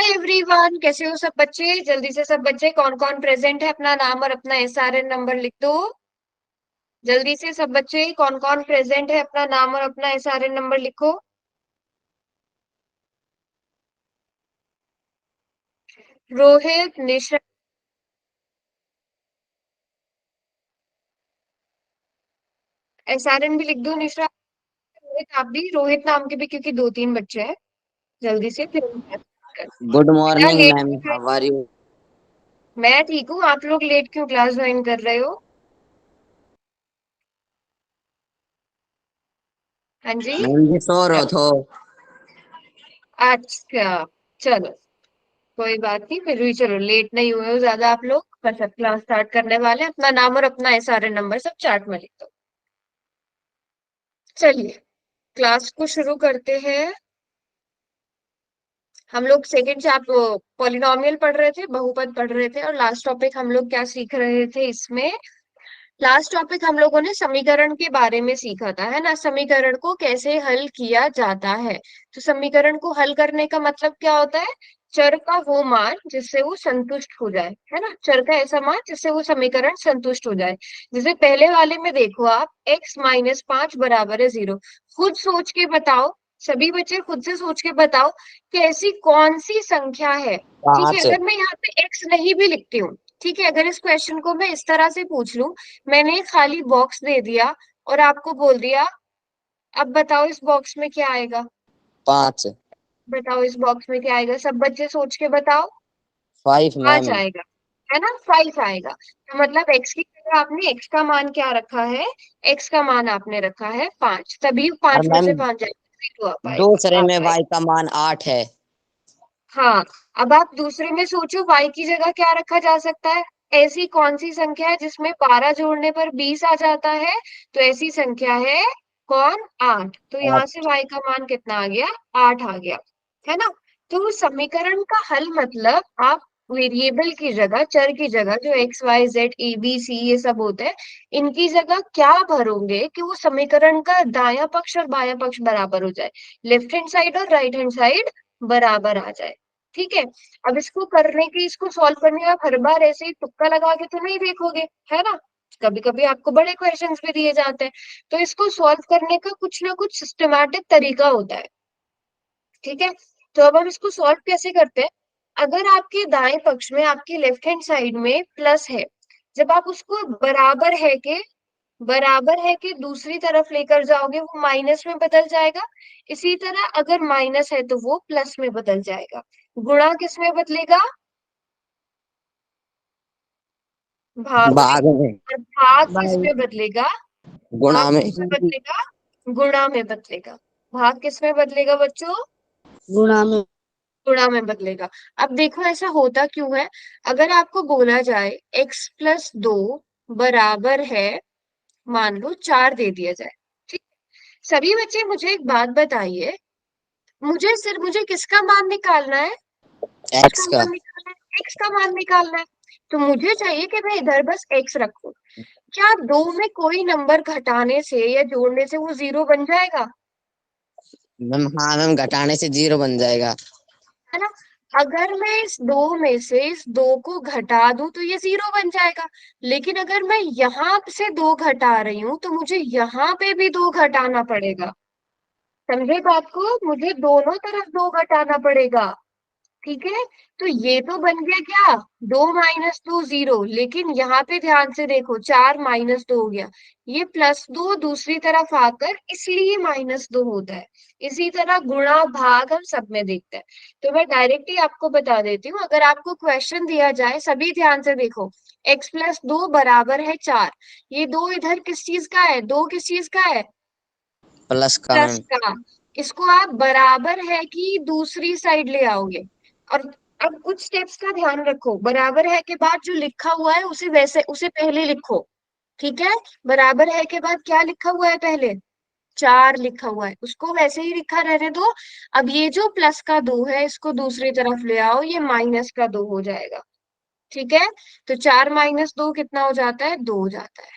Everyone, कैसे हो सब बच्चे? जल्दी से सब बच्चे कौन कौन प्रेजेंट है अपना नाम और अपना एसआरएन नंबर लिख दो। जल्दी से सब बच्चे कौन कौन प्रेजेंट है अपना नाम और अपना एसआरएन नंबर लिखो। रोहित, निशा, एसआरएन भी लिख दो। निशा, रोहित, आप भी, रोहित नाम के भी, क्योंकि दो तीन बच्चे हैं। जल्दी से फिर हम बात करते गुड हैं। बेटा मॉर्निंग लेट मैम, क्यों ज्वाइन? How are you? मैं ठीक हूँ, आप लोग लेट क्यों क्लास ज्वाइन कर रहे हो? हाँ जी। मैम जी सो रहो थो। अच्छा, चलो, कोई बात नहीं, फिर भी चलो, लेट नहीं हुए हो ज्यादा आप लोग। बस अब क्लास स्टार्ट करने वाले हैं। अपना नाम और अपना एसआरएन नंबर सब चार्ट में लिख दो। चलिए, क्लास को शुरू करते हैं। हम लोग सेकेंड चैप्टर पॉलिनोमियल पढ़ रहे थे, बहुपद पढ़ रहे थे, और लास्ट टॉपिक हम लोग क्या सीख रहे थे इसमें? लास्ट टॉपिक हम लोगों ने समीकरण के बारे में सीखा था, है ना? समीकरण को कैसे हल किया जाता है। तो समीकरण को हल करने का मतलब क्या होता है? चर का वो मान जिससे वो संतुष्ट हो जाए, है ना? चर का ऐसा मान जिससे वो समीकरण संतुष्ट हो जाए। जैसे पहले वाले में देखो आप, x-5 बराबर है 0। खुद सोच के बताओ, सभी बच्चे खुद से सोच के बताओ कि ऐसी कौन सी संख्या है। ठीक है, 5। अगर मैं यहाँ पे x नहीं भी लिखती हूँ, ठीक है, अगर इस क्वेश्चन को मैं इस तरह से पूछ लूं, मैंने एक खाली बॉक्स दे दिया और आपको बोल दिया, अब बताओ इस बॉक्स में क्या आएगा? 5। बताओ इस बॉक्स में क्या आएगा? सब बच्चे सोच के बताओ। 5 5 मैम। आएगा, है ना? 5 आएगा। तो मतलब x की जगह आपने x का मान क्या रखा है? x का मान आपने रखा है 5, तभी और 5 में मैम से 5 जाएगा, 0 दूसरे आ में पाएगा। y का मान 8 है। हाँ, अब आप दूसरे में सोचो, y की जगह क्या रखा जा सकता है? ऐसी कौन सी संख्या है जिसमें 12 जोड़ने पर 20 आ जाता है? तो ऐसी संख्या है कौन? 8। तो यहाँ से 8। y का मान कितना आ गया? 8 आ गया, है ना? तो समीकरण का हल मतलब आप वेरिएबल की जगह, चर की जगह, जो x y z a b c ये सब होते हैं, इनकी जगह क्या भरोगे कि वो समीकरण का दायां पक्ष और बायां पक्ष बराबर हो जाए, लेफ्ट हैंड साइड और राइट हैंड साइड बराबर आ जाए। ठीक है, अब इसको करने की, इसको सॉल्व करने का हर बार ऐसे ही तुक्का लगा के तो नहीं देखोगे, है ना? कभी कभी आपको बड़े क्वेश्चंस भी दिए जाते हैं, तो इसको सॉल्व करने का कुछ ना कुछ सिस्टमैटिक तरीका होता है। ठीक है, तो अब हम इसको सॉल्व कैसे करते हैं? अगर आपके दाएं पक्ष में, आपकी लेफ्ट हैंड साइड में प्लस है, जब आप उसको बराबर है कि दूसरी तरफ लेकर जाओगे, वो माइनस में बदल जाएगा। इसी तरह अगर माइनस है तो वो प्लस में बदल जाएगा। गुणा किस में बदलेगा? भाग में। भाग में। और भाग किस भाई में बदलेगा? भाग गुणा में। किस में बदलेगा? गुणा में बदलेगा। भाग किस में बदलेगा बच्चों? गुणा में। गुणा में बदलेगा। अब देखो ऐसा होता क्यों है? अगर आपको बोला जाए x+2 बराबर है, मान लो 4 दे दिया जाए, ठीक? सभी बच्चे मुझे एक बात बताइए, मुझे किसका मान निकालना है? किसका x का। मान निकालना है? x का मान निकालना है। तो मुझे चाहिए कि मैं इधर बस x रखूं। क्या दो में कोई नंबर घटाने से या जोड़ने से वो 0 बन जाएगा? मैम हाँ मैम, घटाने से 0 बन जाएगा। है ना? अगर मैं इस दो में से इस दो को घटा दूं तो ये 0 बन जाएगा। लेकिन अगर मैं यहां से दो घटा रही हूं तो मुझे यहाँ पे भी दो घटाना पड़ेगा। समझे बात को? मुझे दोनों तरफ दो घटाना पड़ेगा। ठीक है, तो ये तो बन गया क्या? 2 - 2 0, लेकिन यहाँ पे ध्यान से देखो, 4 - 2 हो गया। ये +2 दूसरी तरफ आकर इसलिए -2 होता है। इसी तरह गुणा भाग हम सब में देखते हैं। तो मैं डायरेक्ट ही आपको बता देती हूँ, अगर आपको क्वेश्चन दिया जाए, सभी ध्यान से देखो, x+2 बराबर है 4। ये दो इधर किस चीज का है? दो किस चीज का है? प्लस का प्लस मैम। का। इसको आप बराबर है कि दूसरी साइड ले आओगे। और अब कुछ स्टेप्स का ध्यान रखो, बराबर है के बाद जो लिखा हुआ है उसे वैसे, उसे पहले लिखो। ठीक है, बराबर है के बाद क्या लिखा हुआ है पहले? 4 लिखा हुआ है, उसको वैसे ही लिखा रहने दो। अब ये जो प्लस का 2 है, इसको दूसरी तरफ ले आओ, ये माइनस का 2 हो जाएगा। ठीक है, तो 4 - 2 कितना हो जाता है? 2 हो जाता है।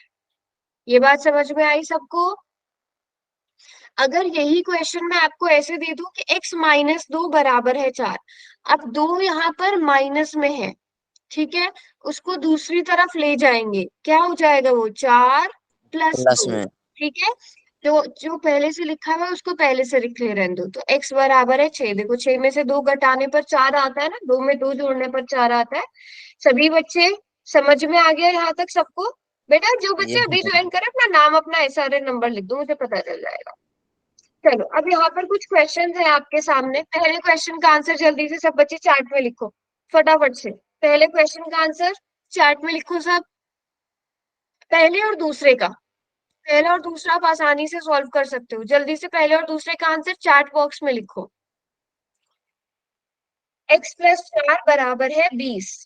ये बात समझ में आई सबको? अगर यही क्वेश्चन मैं आपको ऐसे दे दूं कि x-2 बराबर है 4, अब 2 यहाँ पर माइनस में है, ठीक है, उसको दूसरी तरफ ले जाएंगे, क्या हो जाएगा वो 4 प्लस प्लस 2, में। ठीक है। तो जो पहले से लिखा हुआ है उसको पहले से लिख ले रहने दो। तो x बराबर है 6, देखो 6 में से 2 घटाने पर 4 आता है ना, 2 में 2 जोड़ने पर 4 आता है। सभी बच्चे समझ में आ गया यहाँ तक सबको? बेटा जो ये बच्चे अभी ज्वाइन करे अपना नाम अपना SRN नंबर लिख दो, मुझे पता चल जाएगा। चलो अब यहाँ पर कुछ क्वेश्चन है आपके सामने। पहले क्वेश्चन का आंसर जल्दी से सब बच्चे चार्ट में लिखो, फटाफट से। पहले क्वेश्चन का आंसर चार्ट में लिखो सब, पहले और दूसरे का। पहला और दूसरा आप आसानी से सॉल्व कर सकते हो, जल्दी से पहले और दूसरे का आंसर चार्ट बॉक्स में लिखो। x+4 बराबर है 20।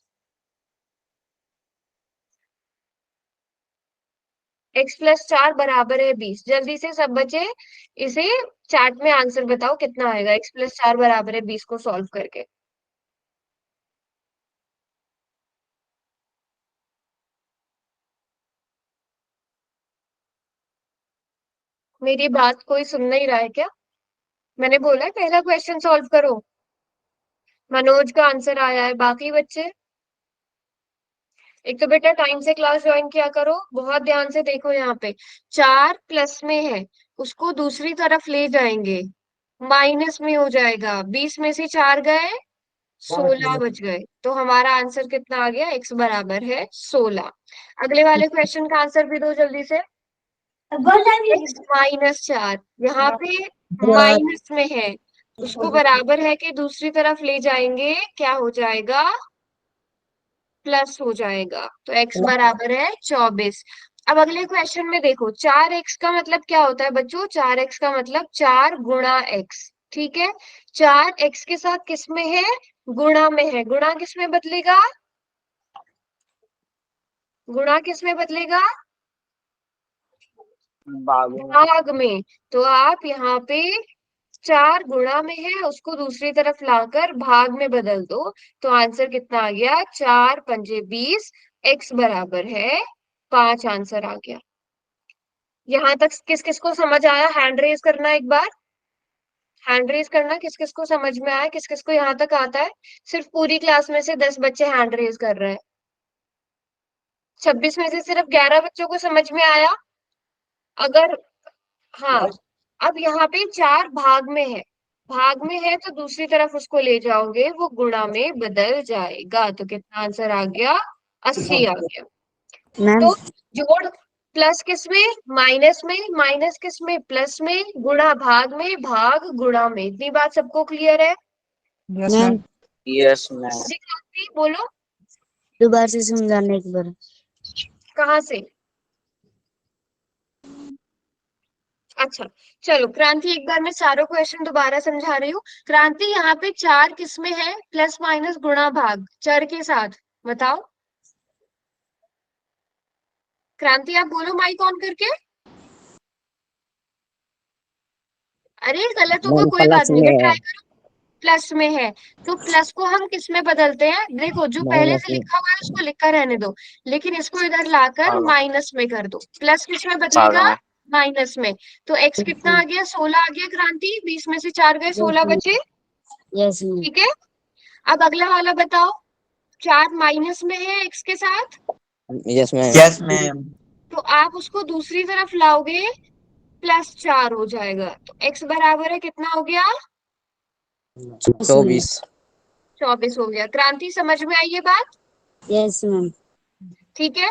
x+4 बराबर है 20, जल्दी से सब बच्चे इसे चार्ट में आंसर बताओ कितना आएगा x+4 बराबर है 20 को सॉल्व करके। मेरी बात कोई सुन नहीं रहा है क्या? मैंने बोला है पहला क्वेश्चन सॉल्व करो। मनोज का आंसर आया है, बाकी बच्चे एक तो बेटा टाइम से क्लास ज्वाइन किया करो, बहुत ध्यान से देखो यहाँ पे। 4 प्लस में है, उसको दूसरी तरफ ले जाएंगे, माइनस में हो जाएगा, 20 में से 4 गए, 16 बच गए, तो हमारा आंसर कितना आ गया? x बराबर है 16। अगले वाले क्वेश्चन का आंसर भी दो जल्दी से। x-4 यहाँ पे माइनस में है, उसको बराबर है कि दूसरी तरफ ले जाएंगे, क्या हो जाएगा? प्लस हो जाएगा, तो x बराबर है 24। अब अगले क्वेश्चन में देखो, 4x का मतलब क्या होता है बच्चों? 4x का मतलब 4 गुणा x, ठीक है। 4x के साथ किस में है? गुणा में है। गुणा किस में बदलेगा? गुणा किस में बदलेगा? भाग में। तो आप यहाँ पे 4 गुणा में है, उसको दूसरी तरफ लाकर भाग में बदल दो, तो आंसर कितना आ गया? 4 पंजे 20, x बराबर है 5, आंसर आ गया। यहाँ तक किस किस को समझ आया? हैंड रेज करना एक बार, हैंड रेज करना किस किस को समझ में आया, किस किस को यहाँ तक आता है। सिर्फ पूरी क्लास में से 10 बच्चे हैंड रेज कर रहे हैं, 26 में से सिर्फ 11 बच्चों को समझ में आया। अगर हाँ, अब यहाँ पे 4 भाग में है, भाग में है तो दूसरी तरफ उसको ले जाओगे, वो गुणा में बदल जाएगा, तो कितना आंसर आ गया? 80 आ गया। मैम। तो जोड़ प्लस किस में? माइनस में। माइनस किस में? प्लस में। गुणा भाग में, भाग गुणा में। इतनी बात सबको क्लियर है? Ma'am yes ma'am. जी क्रांति बोलो। दोबारा से समझाने एक बार। कहाँ से? अच्छा, चलो क्रांति एक बार मैं सारों क्वेश्चन दोबारा समझा रही हूँ। क्रांति यहाँ पे 4 किस में है? प्लस माइनस गुणा भाग, चर के साथ, बताओ। क्रांति आप बोलो माइक ऑन करके। अरे गलत होगा मैम कोई प्लस बात नहीं, में फिर है। ट्राई करो। प्लस में है तो प्लस को हम किस में बदलते हैं? देखो जो पहले माइनस से में। लिखा हुआ है उसको लिखा रहने दो, लेकिन इसको इधर लाकर हाँ माइनस में कर दो। प्लस किस में बदलेगा? हाँ माइनस में। तो एक्स कितना आ गया? 16 आ गया क्रांति, 20 में से 4 गए, 16 बचे, यस मैम। ठीक है। अब अगला वाला बताओ, 4 माइनस में है एक्स के साथ, यस मैम। Yes ma'am. तो आप उसको दूसरी तरफ लाओगे, +4 हो जाएगा, तो x बराबर है कितना हो गया? 24। 24 हो गया। क्रांति समझ में आई ये बात? Yes ma'am. ठीक है।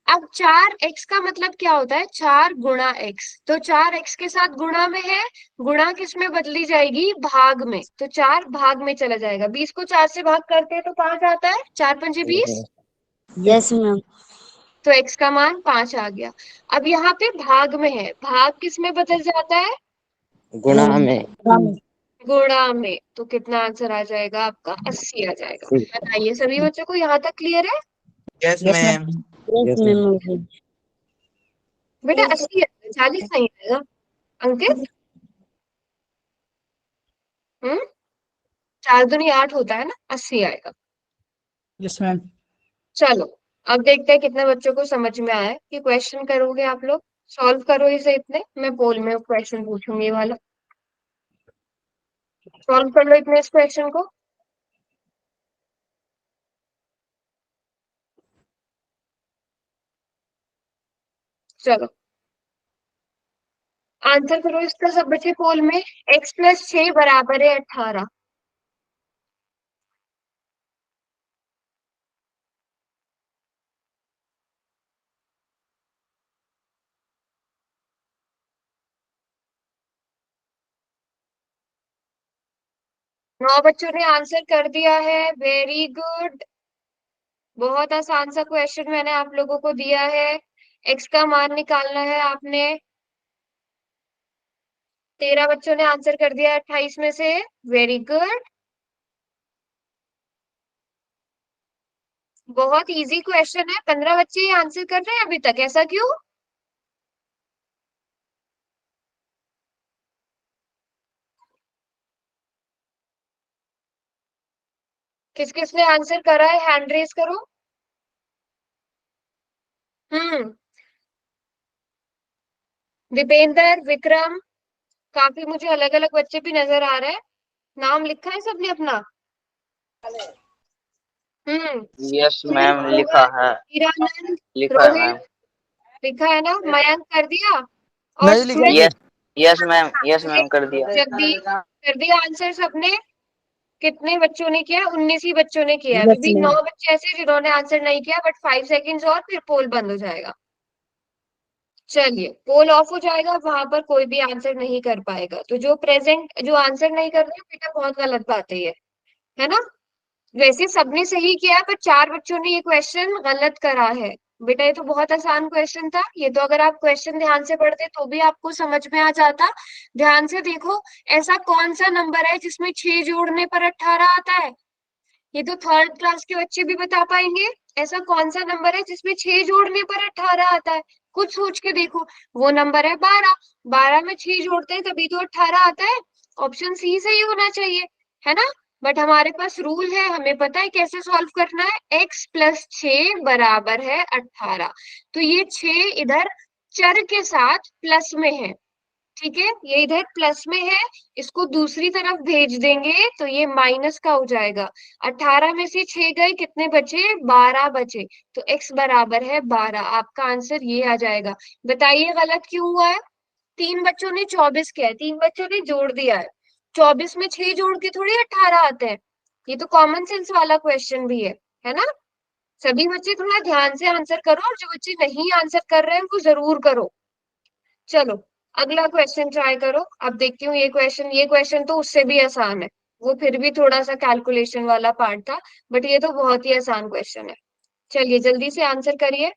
अब 4x का मतलब क्या होता है? 4 गुणा x, तो 4x के साथ गुणा में है, गुणा किस में बदली जाएगी? भाग में, तो 4 भाग में चला जाएगा। 20 को 4 से भाग करते हैं तो 5 आता है, 4 पंजे 20, यस मैम। तो x का मान 5 आ गया। अब यहाँ पे भाग में है, भाग किस में बदल जाता है? गुणा में। गुणा में, तो कितना आंसर आ जाएगा आपका? 80 आ जाएगा। बताइए सभी बच्चों को यहाँ तक क्लियर है? Yes ma'am. Yes ma'am. बेटा 80 है, 40 नहीं आएगा। अंकित, 4 दूनी 8 होता है ना, 80 आएगा। Yes ma'am. चलो अब देखते हैं कितने बच्चों को समझ में आया है। कि क्वेश्चन करोगे आप लोग? सॉल्व करो इसे इतने, मैं पोल में क्वेश्चन पूछूंगी ये वाला। सॉल्व कर लो इतने इस क्वेश्चन को। चलो आंसर करो इसका सब बच्चे पोल में। x+6 बराबर है 18। नौ बच्चों ने आंसर कर दिया है, वेरी गुड। बहुत आसान सा क्वेश्चन मैंने आप लोगों को दिया है। x का मान निकालना है आपने। 13 बच्चों ने आंसर कर दिया 28 में से, वेरी गुड। बहुत इजी क्वेश्चन है, 15 बच्चे ही आंसर कर रहे हैं अभी तक, ऐसा क्यों? किस किस ने आंसर करा है, हैंड रेज करो। हम्म। दीपेंद्र, विक्रम, काफी मुझे अलग अलग बच्चे भी नजर आ रहे हैं। नाम लिखा है सबने अपना? हम्म। यस मैम, लिखा है। हीरानंद, लिखा है रोहित, मैम। लिखा है ना? मयंक कर दिया? और नहीं लिखा Sumit, ji. Yes. Yes ma'am, yes ma'am कर दिया। जगदीश, कर दिया आंसर सबने? कितने बच्चों ने किया? 19 ही बच्चों ने किया है। अभी यस भी 9 मैम। बच्चे ऐसे हैं जिन्होंने आंसर नहीं किया, बट 5 सेकेंड्स और फिर पोल बंद हो जाएगा। चलिए पोल ऑफ हो जाएगा, वहां पर कोई भी आंसर नहीं कर पाएगा। तो जो आंसर नहीं कर रहे बेटा, बहुत गलत बात है ना? वैसे सबने सही किया, पर 4 बच्चों ने ये क्वेश्चन गलत करा है। बेटा ये तो बहुत आसान क्वेश्चन था, ये तो अगर आप क्वेश्चन ध्यान से पढ़ते तो भी आपको समझ में आ जाता। ध्यान से देखो, ऐसा कौन सा नंबर है जिसमें 6 जोड़ने पर 18 आता है? ये तो थर्ड क्लास के बच्चे भी बता पाएंगे। ऐसा कौन सा नंबर है जिसमें 6 जोड़ने पर 18 आता है? कुछ सोच के देखो। वो नंबर है 12। 12 में 6 जोड़ते हैं तभी तो 18 आता है। ऑप्शन सी सही होना चाहिए, है ना? बट हमारे पास रूल है, हमें पता है कैसे सॉल्व करना है। x+6 बराबर है 18। तो ये 6 इधर चर के साथ प्लस में है, ठीक है? ये इधर प्लस में है, इसको दूसरी तरफ भेज देंगे तो ये माइनस का हो जाएगा। 18 में से 6 गए, कितने बचे? 12 बचे। तो x बराबर है 12, आपका आंसर ये आ जाएगा। बताइए गलत क्यों हुआ है? 3 बच्चों ने 24 किया है, 3 बच्चों ने जोड़ दिया है। 24 में 6 जोड़ के थोड़ी 18 आते हैं। ये तो कॉमन सेंस वाला क्वेश्चन भी है ना? सभी बच्चे थोड़ा ध्यान से आंसर करो, और जो बच्चे नहीं आंसर कर रहे हैं वो जरूर करो। चलो अगला क्वेश्चन ट्राई करो। अब देखती हूँ ये क्वेश्चन तो उससे भी आसान है। वो फिर भी थोड़ा सा कैलकुलेशन वाला पार्ट था, बट ये तो बहुत ही आसान क्वेश्चन है। चलिए जल्दी से आंसर करिए।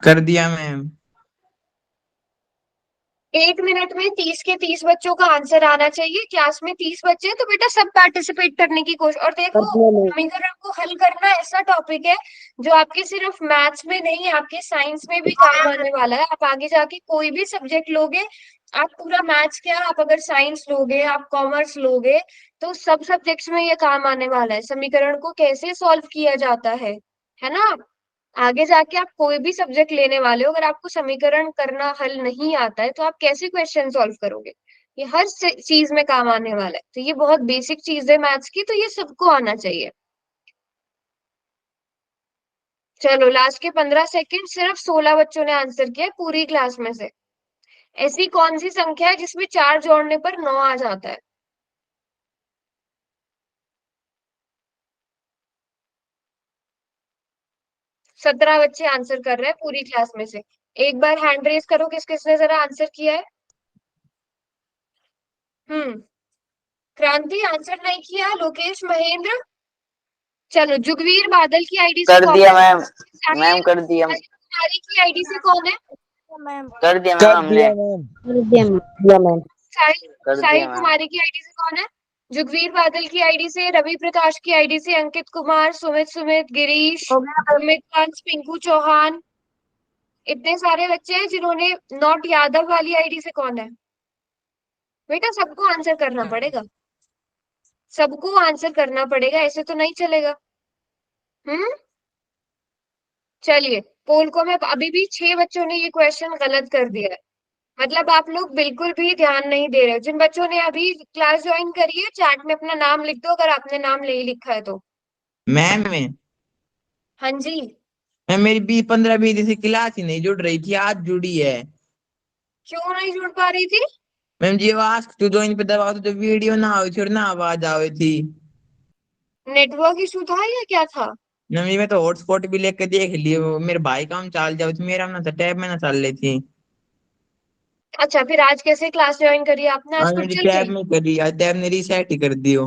कर दिया मैम। 1 मिनट में 30 के 30 बच्चों का आंसर आना चाहिए। क्लास में 30 बच्चे हैं तो बेटा सब पार्टिसिपेट करने की कोशिश। और कर देखो, दिया मैम। समीकरण को हल करना ऐसा टॉपिक है जो आपके सिर्फ मैथ्स में नहीं, आपके साइंस में भी काम आने वाला है। आप आगे जाके कोई भी सब्जेक्ट लोगे, आप पूरा मैथ्स क्या, आप अगर साइंस लोगे, आप कॉमर्स लोगे, तो सब सब्जेक्ट्स में ये काम आने वाला है, समीकरण को कैसे सॉल्व किया जाता है ना? आगे जाके आप कोई भी सब्जेक्ट लेने वाले हो, अगर आपको समीकरण करना हल नहीं आता है तो आप कैसे क्वेश्चन सॉल्व करोगे? ये हर चीज में काम आने वाला है। तो ये बहुत बेसिक चीज है मैथ्स की, तो ये सबको आना चाहिए। चलो लास्ट के 15 सेकंड, सिर्फ 16 बच्चों ने आंसर किया पूरी क्लास में से। ऐसी कौन सी संख्या है जिसमें 4 जोड़ने पर 9 आ जाता है? 17 बच्चे आंसर कर रहे हैं पूरी क्लास में से। एक बार हैंड रेज करो किस किसने जरा आंसर किया है। हम्म। क्रांति आंसर नहीं किया, लोकेश, महेंद्र। चलो जुगवीर बादल की आईडी से कर कौन दिया है? मैम। मैम साहिल, कर दिया। साहिल कुमारी की आईडी से कौन है? मैम। कर दिया मैम कर हमने। दिया मैम। कर दिया मैम। दिया मैम। साहिल, कर साहिल दिया मैम। कुमारी की आईडी से कौन है? जुगवीर बादल की आईडी से, रवि प्रकाश की आईडी से, अंकित कुमार, सुमित, गिरीश, हो गया। अमित पंत, पिंकू चौहान। इतने सारे बच्चे हैं जिन्होंने, नॉट यादव वाली आईडी से कौन है? बेटा सबको आंसर करना पड़ेगा, सबको आंसर करना पड़ेगा, ऐसे तो नहीं चलेगा। हम्म। चलिए, पोल को मैं अभी भी 6 बच्चों ने ये क्वेश्चन गलत कर दिया है। मतलब आप लोग बिल्कुल भी ध्यान नहीं दे रहे हो। जिन बच्चों ने अभी क्लास ज्वाइन करी है, चैट में अपना नाम लिख दो अगर आपने नाम नहीं लिखा है तो। मैम हाँ जी। मैम मेरी 15-20 दिन से क्लास ही नहीं जुड़ रही थी, आज जुड़ी है। क्यों नहीं जुड़ पा रही थी? Ma'am ji ask to join पे दबाओ तो वीडियो ना आई थी और ना आवाज आ रही थी। नेटवर्क इशू था या क्या था? मैम जी मैं तो हॉटस्पॉट भी लेके देख लिए, वो मेरे भाई काम चाल जाओ थी, मेरा ना था टैब में ना चल रही थी। अच्छा, फिर आज कैसे क्लास ज्वाइन करी आपने? आज आज खुद मेरी चल टैब गई? में करी, आज टैब ने रीसेट ही कर दियो।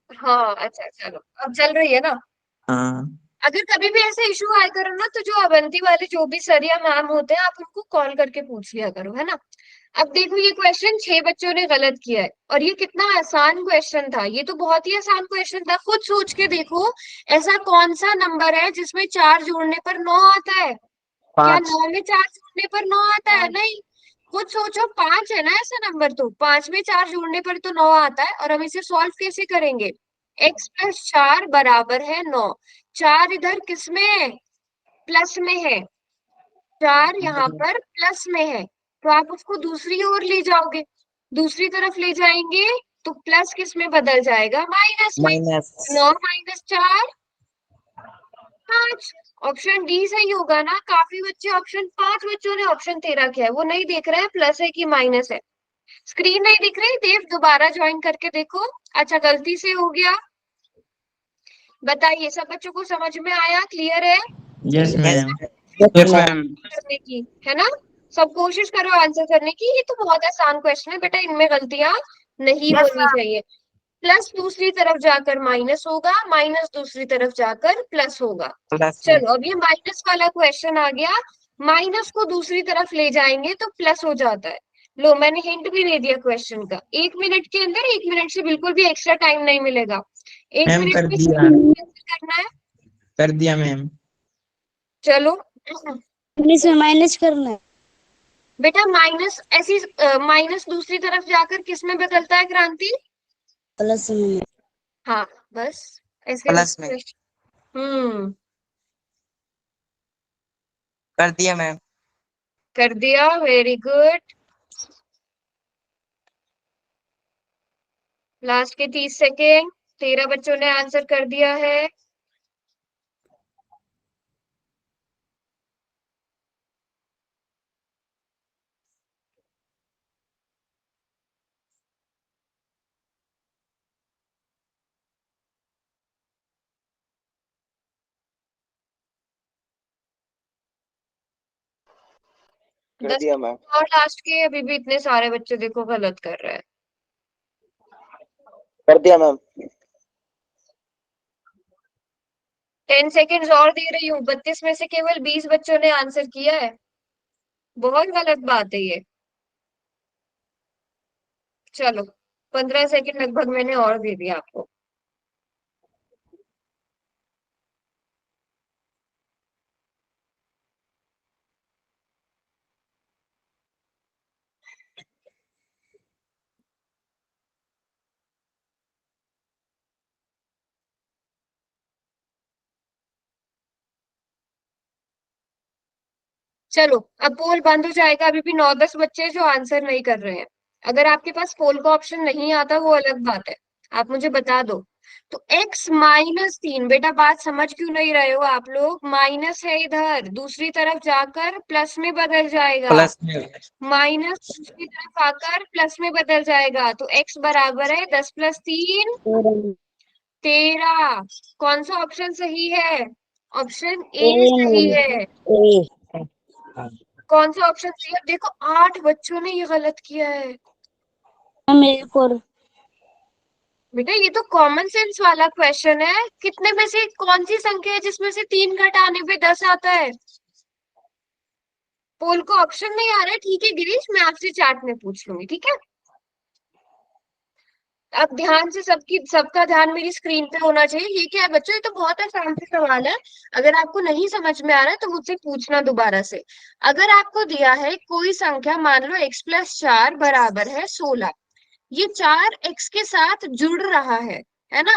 हाँ, अच्छा, चलो अब चल रही है ना। हाँ अगर कभी भी ऐसा इशू आया करो ना, तो जो अवंती वाले जो भी सर या मैम होते हैं, आप उनको कॉल करके पूछ लिया करो, है ना। अब देखो, ये क्वेश्चन 6 बच्चों ने गलत किया है और ये कितना आसान क्वेश्चन था। ये तो बहुत ही आसान क्वेश्चन था, खुद सोच के देखो। ऐसा कौन सा नंबर है जिसमें 4 जोड़ने पर 9 आता है? क्या 5। 9 में 4 जोड़ने पर 9 आता है? नहीं। खुद सोचो, 5 है ना ऐसा नंबर, तो 5 में 4 जोड़ने पर तो 9 आता है। और हम इसे सॉल्व कैसे करेंगे? x+4 बराबर है 9। 4 इधर किस में है? प्लस में है। 4 यहाँ पर प्लस में है, तो आप उसको दूसरी ओर ले जाओगे। दूसरी तरफ ले जाएंगे तो प्लस किस में बदल जाएगा? माइनस में। माइनस 9 - 4 5। ऑप्शन डी सही होगा ना। काफी बच्चे ऑप्शन 5 बच्चों ने ऑप्शन 13 किया है, वो नहीं देख रहे हैं प्लस है कि माइनस है। स्क्रीन नहीं दिख रही देव? दोबारा ज्वाइन करके देखो। अच्छा, गलती से हो गया। बताइए, सब बच्चों को समझ में आया? क्लियर है? Yes ma'am. Yes ma'am. करने की है ना। सब कोशिश करो आंसर करने की। ये तो बहुत आसान क्वेश्चन है बेटा, इनमें गलतियां नहीं होनी चाहिए। प्लस दूसरी तरफ जाकर माइनस होगा, माइनस दूसरी तरफ जाकर प्लस होगा। प्लस चलो, अब ये माइनस वाला क्वेश्चन आ गया। माइनस को दूसरी तरफ ले जाएंगे तो प्लस हो जाता है। लो, मैंने हिंट भी दे दिया क्वेश्चन का। 1 मिनट के अंदर, 1 मिनट से बिल्कुल भी एक्स्ट्रा टाइम नहीं मिलेगा। एक मैम मिनट कर में दिया, करना है। कर दिया मैम। चलो, इंग्लिश में माइनस करना है। बेटा माइनस ऐसी माइनस दूसरी तरफ जाकर किस में बदलता है क्रांति? प्लस में। हाँ, बस ऐसे। प्लस में हम्म। कर दिया मैम। कर दिया, वेरी गुड। लास्ट के 30 सेकेंड। 13 बच्चों ने आंसर कर दिया है। कर 10 दिया मैम। और लास्ट के, अभी भी इतने सारे बच्चे देखो गलत कर रहे हैं। कर दिया मैम। 10 सेकेंड्स और दे रही हूँ। 32 में से केवल 20 बच्चों ने आंसर किया है। बहुत गलत बात है ये। चलो, 15 सेकेंड लगभग मैंने और दे दिया आपको। चलो, अब पोल बंद हो जाएगा। अभी भी 9-10 बच्चे जो आंसर नहीं कर रहे हैं। अगर आपके पास पोल का ऑप्शन नहीं आता, वो अलग बात है, आप मुझे बता दो। तो x-3, बेटा बात समझ क्यों नहीं रहे हो आप लोग? माइनस है इधर, दूसरी तरफ जाकर प्लस में बदल जाएगा। प्लस में माइनस दूसरी तरफ आकर प्लस में बदल जाएगा, तो x बराबर है 10 + 3 13। कौन सा ऑप्शन सही है? ऑप्शन ए सही है। कौन सा ऑप्शन सही है? देखो, 8 बच्चों ने ये गलत किया है। एक और बेटा ये तो कॉमन सेंस वाला क्वेश्चन है। कितने में से कौन सी संख्या है जिसमें से 3 घटाने पे 10 आता है? पोल को ऑप्शन नहीं आ रहा है, ठीक है गिरीश, मैं आपसे चैट में पूछ लूंगी, ठीक है। अब ध्यान से सबका ध्यान मेरी स्क्रीन पे होना चाहिए। ये क्या है बच्चों? ये तो बहुत आसान सा सवाल है। अगर आपको नहीं समझ में आ रहा है तो मुझसे पूछना दोबारा से। अगर आपको दिया है कोई संख्या, मान लो x+4 बराबर है 16। ये 4 x के साथ जुड़ रहा है ना।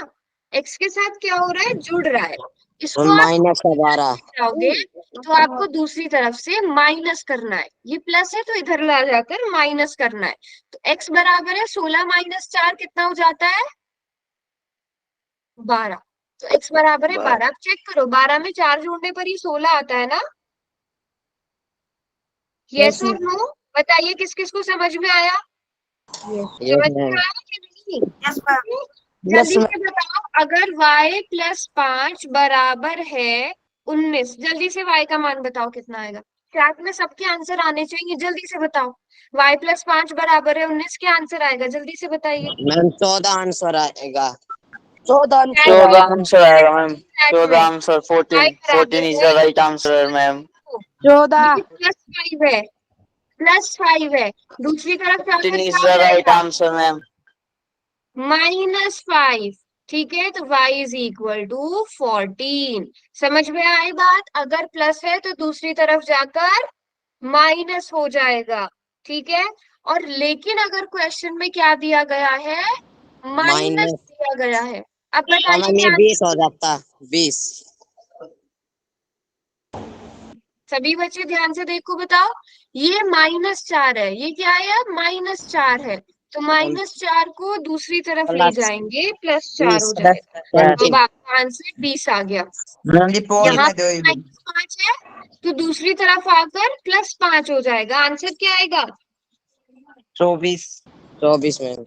x के साथ क्या हो रहा है? जुड़ रहा है। इसको आप माइनस का 12। जाओगे तो आपको दूसरी तरफ से माइनस करना है, ये प्लस है तो इधर ला जाकर माइनस करना है। तो x बराबर है 16 माइनस 4 कितना हो जाता है 12। तो x बराबर है 12। आप चेक करो 12 में 4 जोड़ने पर ही 16 आता है ना। यस और नो बताइए किस किस को समझ में आया, यस समझ में मैम। आया कि नहीं। जल्दी से बताओ अगर y प्लस 5 बराबर है 19, जल्दी से y का मान बताओ कितना आएगा। चैट में सबके आंसर आने चाहिए, जल्दी से बताओ। y प्लस 5 बराबर है 19 क्या आंसर आएगा, जल्दी से बताइए। मैम 14 आंसर आएगा। 14 आंसर आएगा मैम। 14 आंसर। y 14 बराबर इज है द राइट आंसर मैम। 14। ये प्लस 5 है, प्लस 5 है, दूसरी तरफ 14 जाकर इज क्या द हो राइट जाएगा आंसर मैम। -5। ठीक है तो y इज इक्वल टू 14। समझ में आई बात, अगर प्लस है तो दूसरी तरफ जाकर माइनस हो जाएगा। ठीक है, और लेकिन अगर क्वेश्चन में क्या दिया गया है माइनस माइनस दिया गया है। अब तो बताइए मैम ये क्या 20 हो जाता। 20। सभी बच्चे ध्यान से देखो बताओ, ये -4 है, ये क्या है अब -4 है, तो -4 को दूसरी तरफ ले प्लस जाएंगे +4 हो 20। जाएगा। 20। अब आपका आंसर 20 आ गया। मैम जी पोल यहाँ में दो ही भी। -5 है तो दूसरी तरफ आकर +5 हो जाएगा, आंसर क्या आएगा 24। 24 मैम।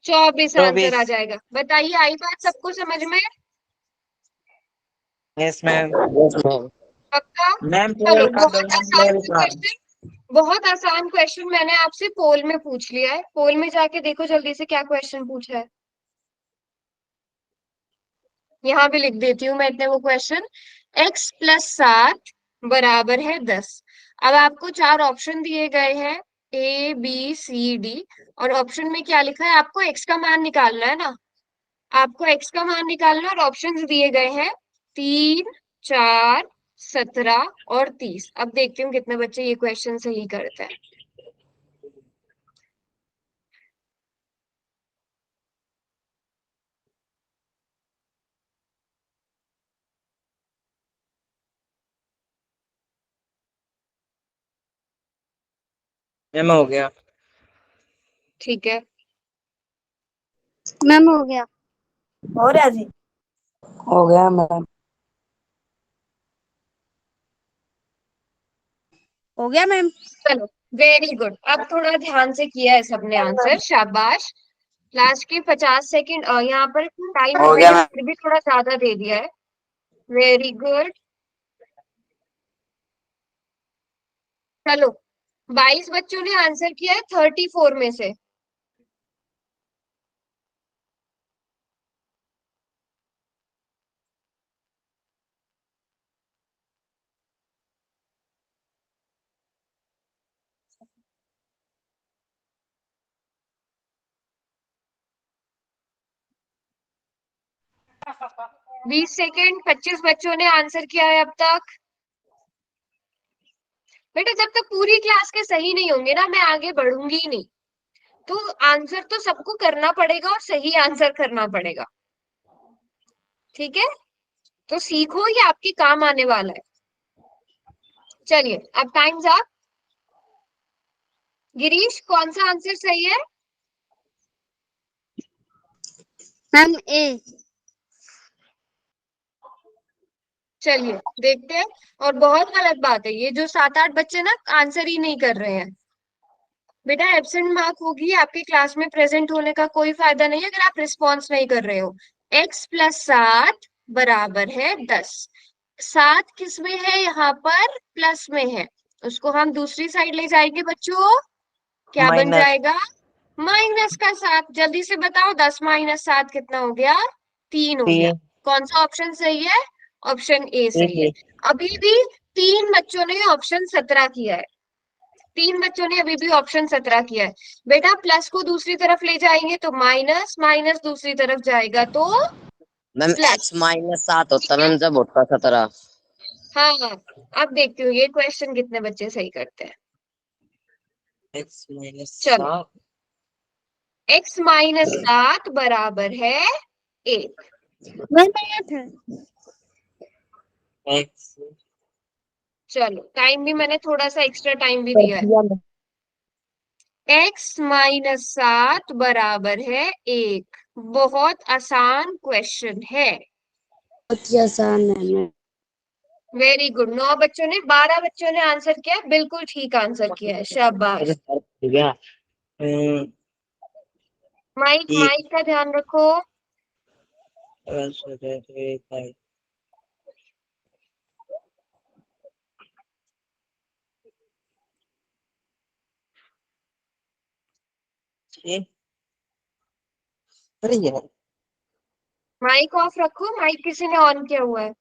24 आंसर आ 24। जाएगा। बताइए आई बात सबको समझ में, यस मैम। Yes ma'am. पक्का। मैम चलो पोल का दो मैम, पोल का। बहुत आसान क्वेश्चन मैंने आपसे पोल में पूछ लिया है, पोल में जाके देखो जल्दी से क्या क्वेश्चन पूछा है। यहाँ भी लिख देती हूँ मैं इतने वो क्वेश्चन। x प्लस 7 बराबर है 10। अब आपको 4 ऑप्शन दिए गए हैं A B C D, और ऑप्शन में क्या लिखा है, आपको x का मान निकालना है ना, आपको x का मान निकालना और ऑप्शंस दिए गए हैं 3, 4, 17 और 30। अब देखती हूँ कितने बच्चे ये क्वेश्चन सही करते हैं। मैम हो गया। ठीक है, मैम हो गया। हो रहा जी। हो गया मैम। हो गया मैम। चलो वेरी गुड। अब थोड़ा ध्यान से किया है सबने आंसर, शाबाश। लास्ट के 50 सेकंड यहाँ पर टाइम हो गया मैंने मैम। फिर भी थोड़ा ज्यादा दे दिया है। Very good. चलो 22 बच्चों ने आंसर किया है 34 में से। बीस सेकेंड, 25 बच्चों ने आंसर किया है अब तक। बेटा जब तक पूरी क्लास के सही नहीं होंगे ना मैं आगे बढ़ूंगी ही नहीं। तो आंसर तो सबको करना पड़ेगा और सही आंसर करना पड़ेगा। ठीक है, तो सीखो, ये आपके काम आने वाला है। चलिए अब टाइम्स अप। गिरीश कौन सा आंसर सही है। मैम ए। चलिए देखते हैं। और बहुत गलत बात है ये जो 7-8 बच्चे ना आंसर ही नहीं कर रहे हैं। बेटा एब्सेंट मार्क होगी, आपकी क्लास में प्रेजेंट होने का कोई फायदा नहीं है अगर आप रिस्पॉन्स नहीं कर रहे हो। x प्लस 7 बराबर है 10। 7 किस में है, यहाँ पर प्लस में है, उसको हम दूसरी साइड ले जाएंगे बच्चों, क्या बन माइनस। जाएगा माइनस का 7। जल्दी से बताओ 10 माइनस 7 कितना हो गया 3 हो गया। 3। कौन सा ऑप्शन सही है, ऑप्शन ए सही है। अभी भी 3 बच्चों ने ऑप्शन 17 किया है, 3 बच्चों ने अभी भी ऑप्शन 17 किया है। बेटा प्लस को दूसरी तरफ ले जाएंगे तो माइनस, माइनस दूसरी तरफ जाएगा तो मैम प्लस। x -7 होता मैम जब होता 17। हाँ अब देखती हूँ ये क्वेश्चन कितने बच्चे सही करते हैं। x माइनस चलो 7। x माइनस 7 बराबर है 1। मैम 8 है। एक्स चलो टाइम भी मैंने थोड़ा सा एक्स्ट्रा टाइम भी कर दिया है। दिया मैम। x-7 बराबर है 1। बहुत आसान क्वेश्चन है। बहुत ही आसान है मैम। Very good. 9 बच्चों ने 12 बच्चों ने आंसर किया है, बिल्कुल ठीक आंसर किया है, शाबाश। हो गया। माइक एक माइक का ध्यान रखो। अरे यार माइक ऑफ रखो, माइक किसी ने ऑन किया हुआ है।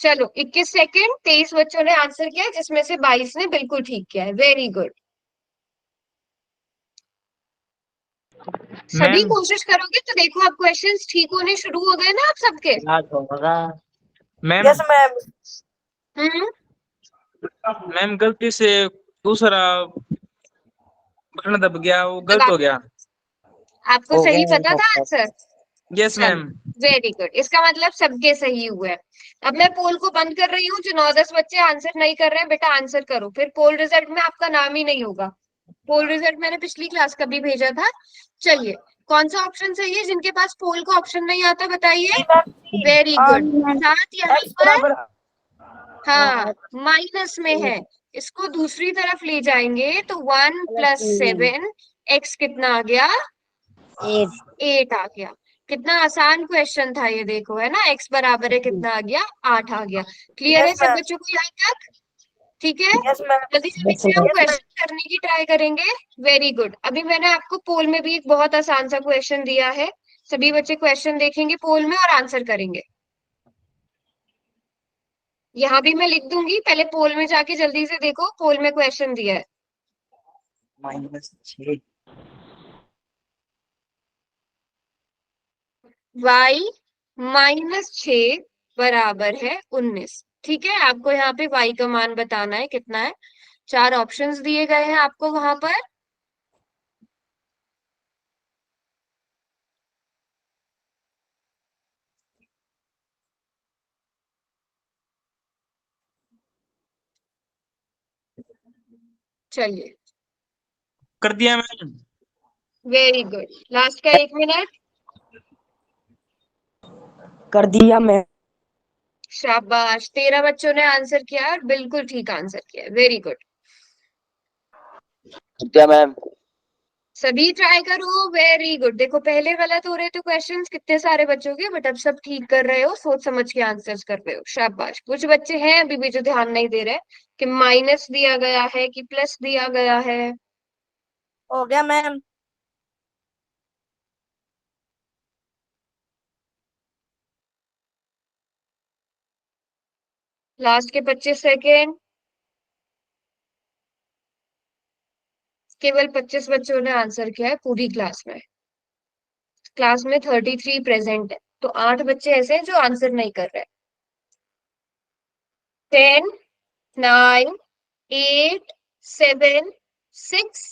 चलो 21 सेकेंड, 23 बच्चों ने आंसर किया है, जिसमें से 22 ने बिल्कुल ठीक किया है। Very good. सभी मैम कोशिश करोगे तो देखो अब क्वेश्चंस ठीक होने शुरू हो गए ना आप सबके। याद होगा ma'am. Yes ma'am. Hmm. Ma'am गलती से दूसरा बटन दब गया, वो अब गलत हो गया। आपको हो सही गया पता था मैम। आंसर। Yes ma'am. चलो वेरी गुड, इसका मतलब सबके सही हुए। अब मैं पोल को बंद कर रही हूँ। जो 9-10 बच्चे आंसर नहीं कर रहे हैं, बेटा आंसर करो, फिर पोल रिजल्ट में आपका नाम ही नहीं होगा। पोल रिजल्ट मैंने पिछली क्लास का भी भेजा था। चलिए, कौन सा ऑप्शन सही है? जिनके पास पोल का ऑप्शन नहीं आता बताइए। जी मैम जी। Very good. साथ यहाँ एक्स पर बराबर। हाँ माइनस में है, इसको दूसरी तरफ ले जाएंगे तो 1+7 x कितना आ गया? 8 आ गया। कितना आसान क्वेश्चन था ये, देखो है ना। x बराबर है कितना आ गया? 8 आ गया। क्लियर है यस सब मैम। बच्चों को यहाँ तक? ठीक है, यस मैम। जल्दी जल्दी से हम यस मैम। क्वेश्चन करने की ट्राई करेंगे। Very good. अभी मैंने आपको पोल में भी एक बहुत आसान सा क्वेश्चन दिया है। सभी बच्चे क्वेश्चन देखेंगे पोल में और आंसर करेंगे। यहाँ भी मैं लिख दूंगी, पहले पोल में जाके जल्दी से देखो पोल में क्वेश्चन दिया है। -6 y-6 बराबर है 19। ठीक है, आपको यहाँ पे y का मान बताना है कितना है। 4 ऑप्शंस दिए गए हैं आपको वहां पर। चलिए, कर दिया मैम। Very good. लास्ट का 1 मिनट। कर दिया मैम। शाबाश, 13 बच्चों ने आंसर किया और बिल्कुल ठीक आंसर किया। Very good. क्या मैम? सभी ट्राई करो। Very good. देखो पहले गलत हो रहे थे क्वेश्चंस कितने सारे बच्चों के, बट अब सब ठीक कर रहे हो, सोच समझ के आंसर्स कर रहे हो। शाबाश। कुछ बच्चे हैं अभी भी जो ध्यान नहीं दे रहे कि माइनस दिया गया है कि प्लस दिया गया है। हो गया मैम। लास्ट के 25 सेकेंड। केवल 25 बच्चों ने आंसर किया है पूरी क्लास में। क्लास में 33 प्रेजेंट है, तो 8 बच्चे ऐसे हैं जो आंसर नहीं कर रहे। 10, 9, 8, 7, 6,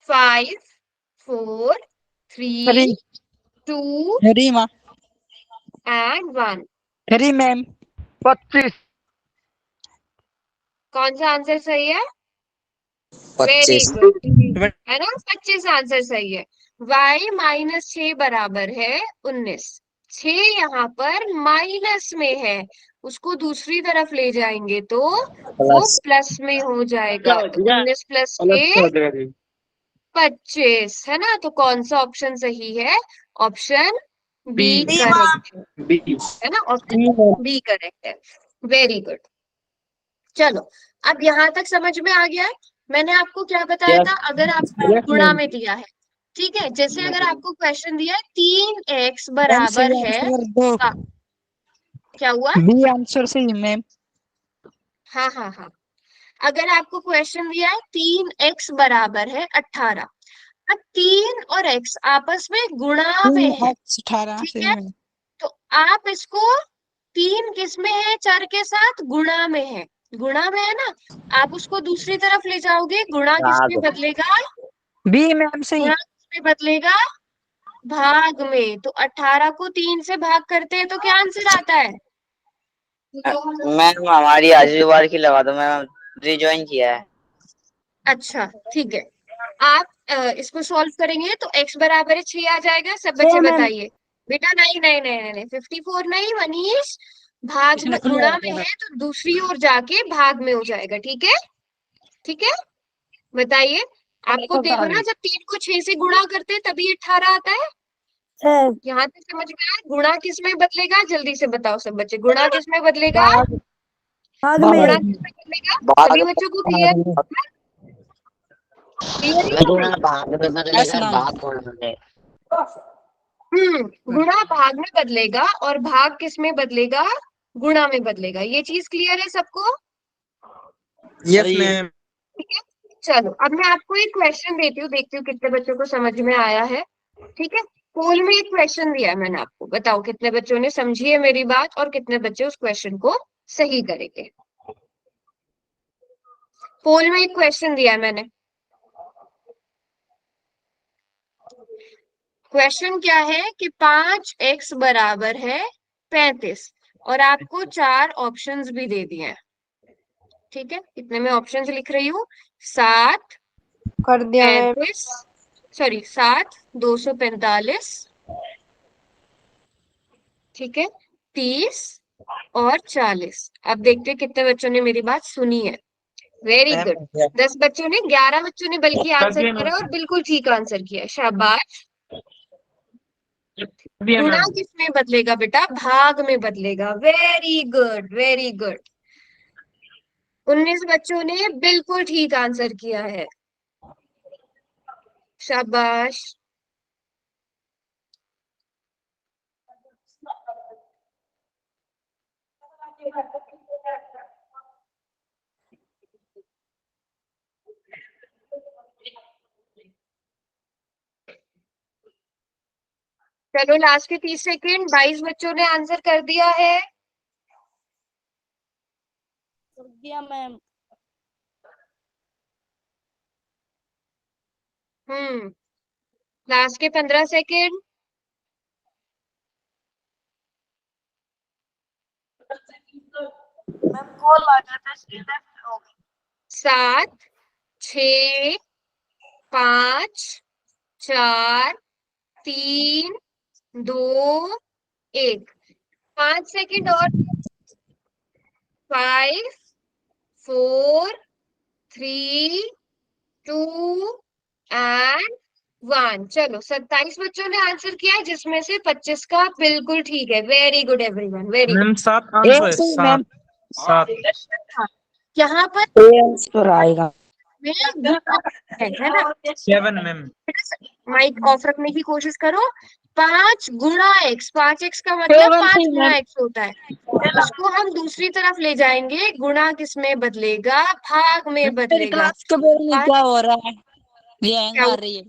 5, 4, 3, 2 हरी माँ। and 1। Hari ma'am. 25। कौन सा आंसर सही है? वेरी 25। गुड, है ना। 25 आंसर सही है। y-6 बराबर है 19। 6 यहाँ पर माइनस में है, उसको दूसरी तरफ ले जाएंगे तो वो प्लस। प्लस में हो जाएगा। तो 19 प्लस 25, है ना। तो कौन सा ऑप्शन सही है? Option B B correct B है ना। ऑप्शन बी करेक्ट है। Very good. चलो, अब यहाँ तक समझ में आ गया है। मैंने आपको क्या बताया था? अगर आपको गुणा में दिया है, ठीक है, जैसे अगर आपको क्वेश्चन दिया है 3x बराबर है, दो। क्या हुआ? बी आंसर सही मैम। हाँ हाँ हाँ। अगर आपको क्वेश्चन दिया है 3x बराबर है 18, अब 3 और x आपस में गुणा में है, 18 ठीक सही है। मैम। तो आप इसको 3 किस में है? चर के साथ गुणा में है, गुणा में है ना, आप उसको दूसरी तरफ ले जाओगे, गुणा किसमें भाग। बदलेगा? बी मैम सही। गुणा किसमें बदलेगा? भाग में। तो 18 को 3 से भाग करते हैं तो क्या आंसर आता है? मैम हमारी आखिरी बार की लगा दो मैम, रिज्वाइन किया है। अच्छा ठीक है, आप इसको सॉल्व करेंगे तो x बराबर है 6 आ जाएगा। सब बच्चे छह मैम। बताइए। बेटा नहीं नहीं नहीं नहीं नहीं, 54 नहीं मनीष, भाग में गुणा में है तो दूसरी ओर जाके भाग में हो जाएगा। ठीक है, ठीक है, बताइए। आपको देखो ना, जब 3 को 6 से गुणा करते हैं तभी 18 आता है। छह। यहाँ तक समझ में आया? गुणा किस में बदलेगा? जल्दी से बताओ सब बच्चे, गुणा किस में बदलेगा? भाग। भाग गुणा में। किस में बदलेगा? भाग सभी बच्चों को क्लियर? क्लियर है गुणा सभी? भाग में यस बदलेगा, मैम। भाग गुणा में। गुणा भाग में बदलेगा और भाग किस में बदलेगा? गुणा में बदलेगा। ये चीज क्लियर है सबको? Yes ma'am. ठीक है, चलो अब मैं आपको एक क्वेश्चन देती हूँ, देखती हूँ कितने बच्चों को समझ में आया है। ठीक है, पोल में एक क्वेश्चन दिया है मैंने आपको, बताओ कितने बच्चों ने समझी है मेरी बात और कितने बच्चे उस क्वेश्चन को सही करेंगे। पोल में एक क्वेश्चन दिया है मैंने। क्वेश्चन क्या है कि 5x बराबर है 35 और आपको 4 ऑप्शंस भी दे दिए हैं। ठीक है, इतने में ऑप्शंस लिख रही हूँ। 7, कर दिया मैम। 35, सॉरी 7, 245, ठीक है, 30 और 40। अब देखते हैं कितने बच्चों ने मेरी बात सुनी है। Very ma'am good. 10 बच्चों ने, 11 बच्चों ने बल्कि कर आंसर दिया करा और मैम। बिल्कुल ठीक आंसर किया है, शाबाश। कर दिया गुणा मैम। किस में बदलेगा बेटा? भाग में बदलेगा। Very good, very good. 19 बच्चों ने बिल्कुल ठीक आंसर किया है, शाबाश। चलो लास्ट के 30 सेकेंड। 22 बच्चों ने आंसर कर दिया है। कर दिया मैम। लास्ट के 15 सेकेंड। मैम कॉल आ गया था इसलिए left हो गई। 7, 6, 5, 4, 3, 2, 1। 5 सेकेंड और। 5, 4, 3, 2 एंड 1। चलो 27 बच्चों ने आंसर किया है, जिसमें से 25 का बिल्कुल ठीक है। Very good everyone, very good. Ma'am 7 A answer है, सही 7 मैम। 7। यहाँ पर ए आंसर आएगा। में है ना? 7 मैम। माइक ऑफ रखने की कोशिश करो। 5 गुणा x, 5x का मतलब सेवन 5 सही गुणा मैम। x होता है। इसको हम दूसरी तरफ ले जाएंगे, गुणा किस में बदलेगा? भाग में मेरी बदलेगा। क्लास के बोर्ड में 5 क्या हो रहा है? ये हैंग क्या मार रही है।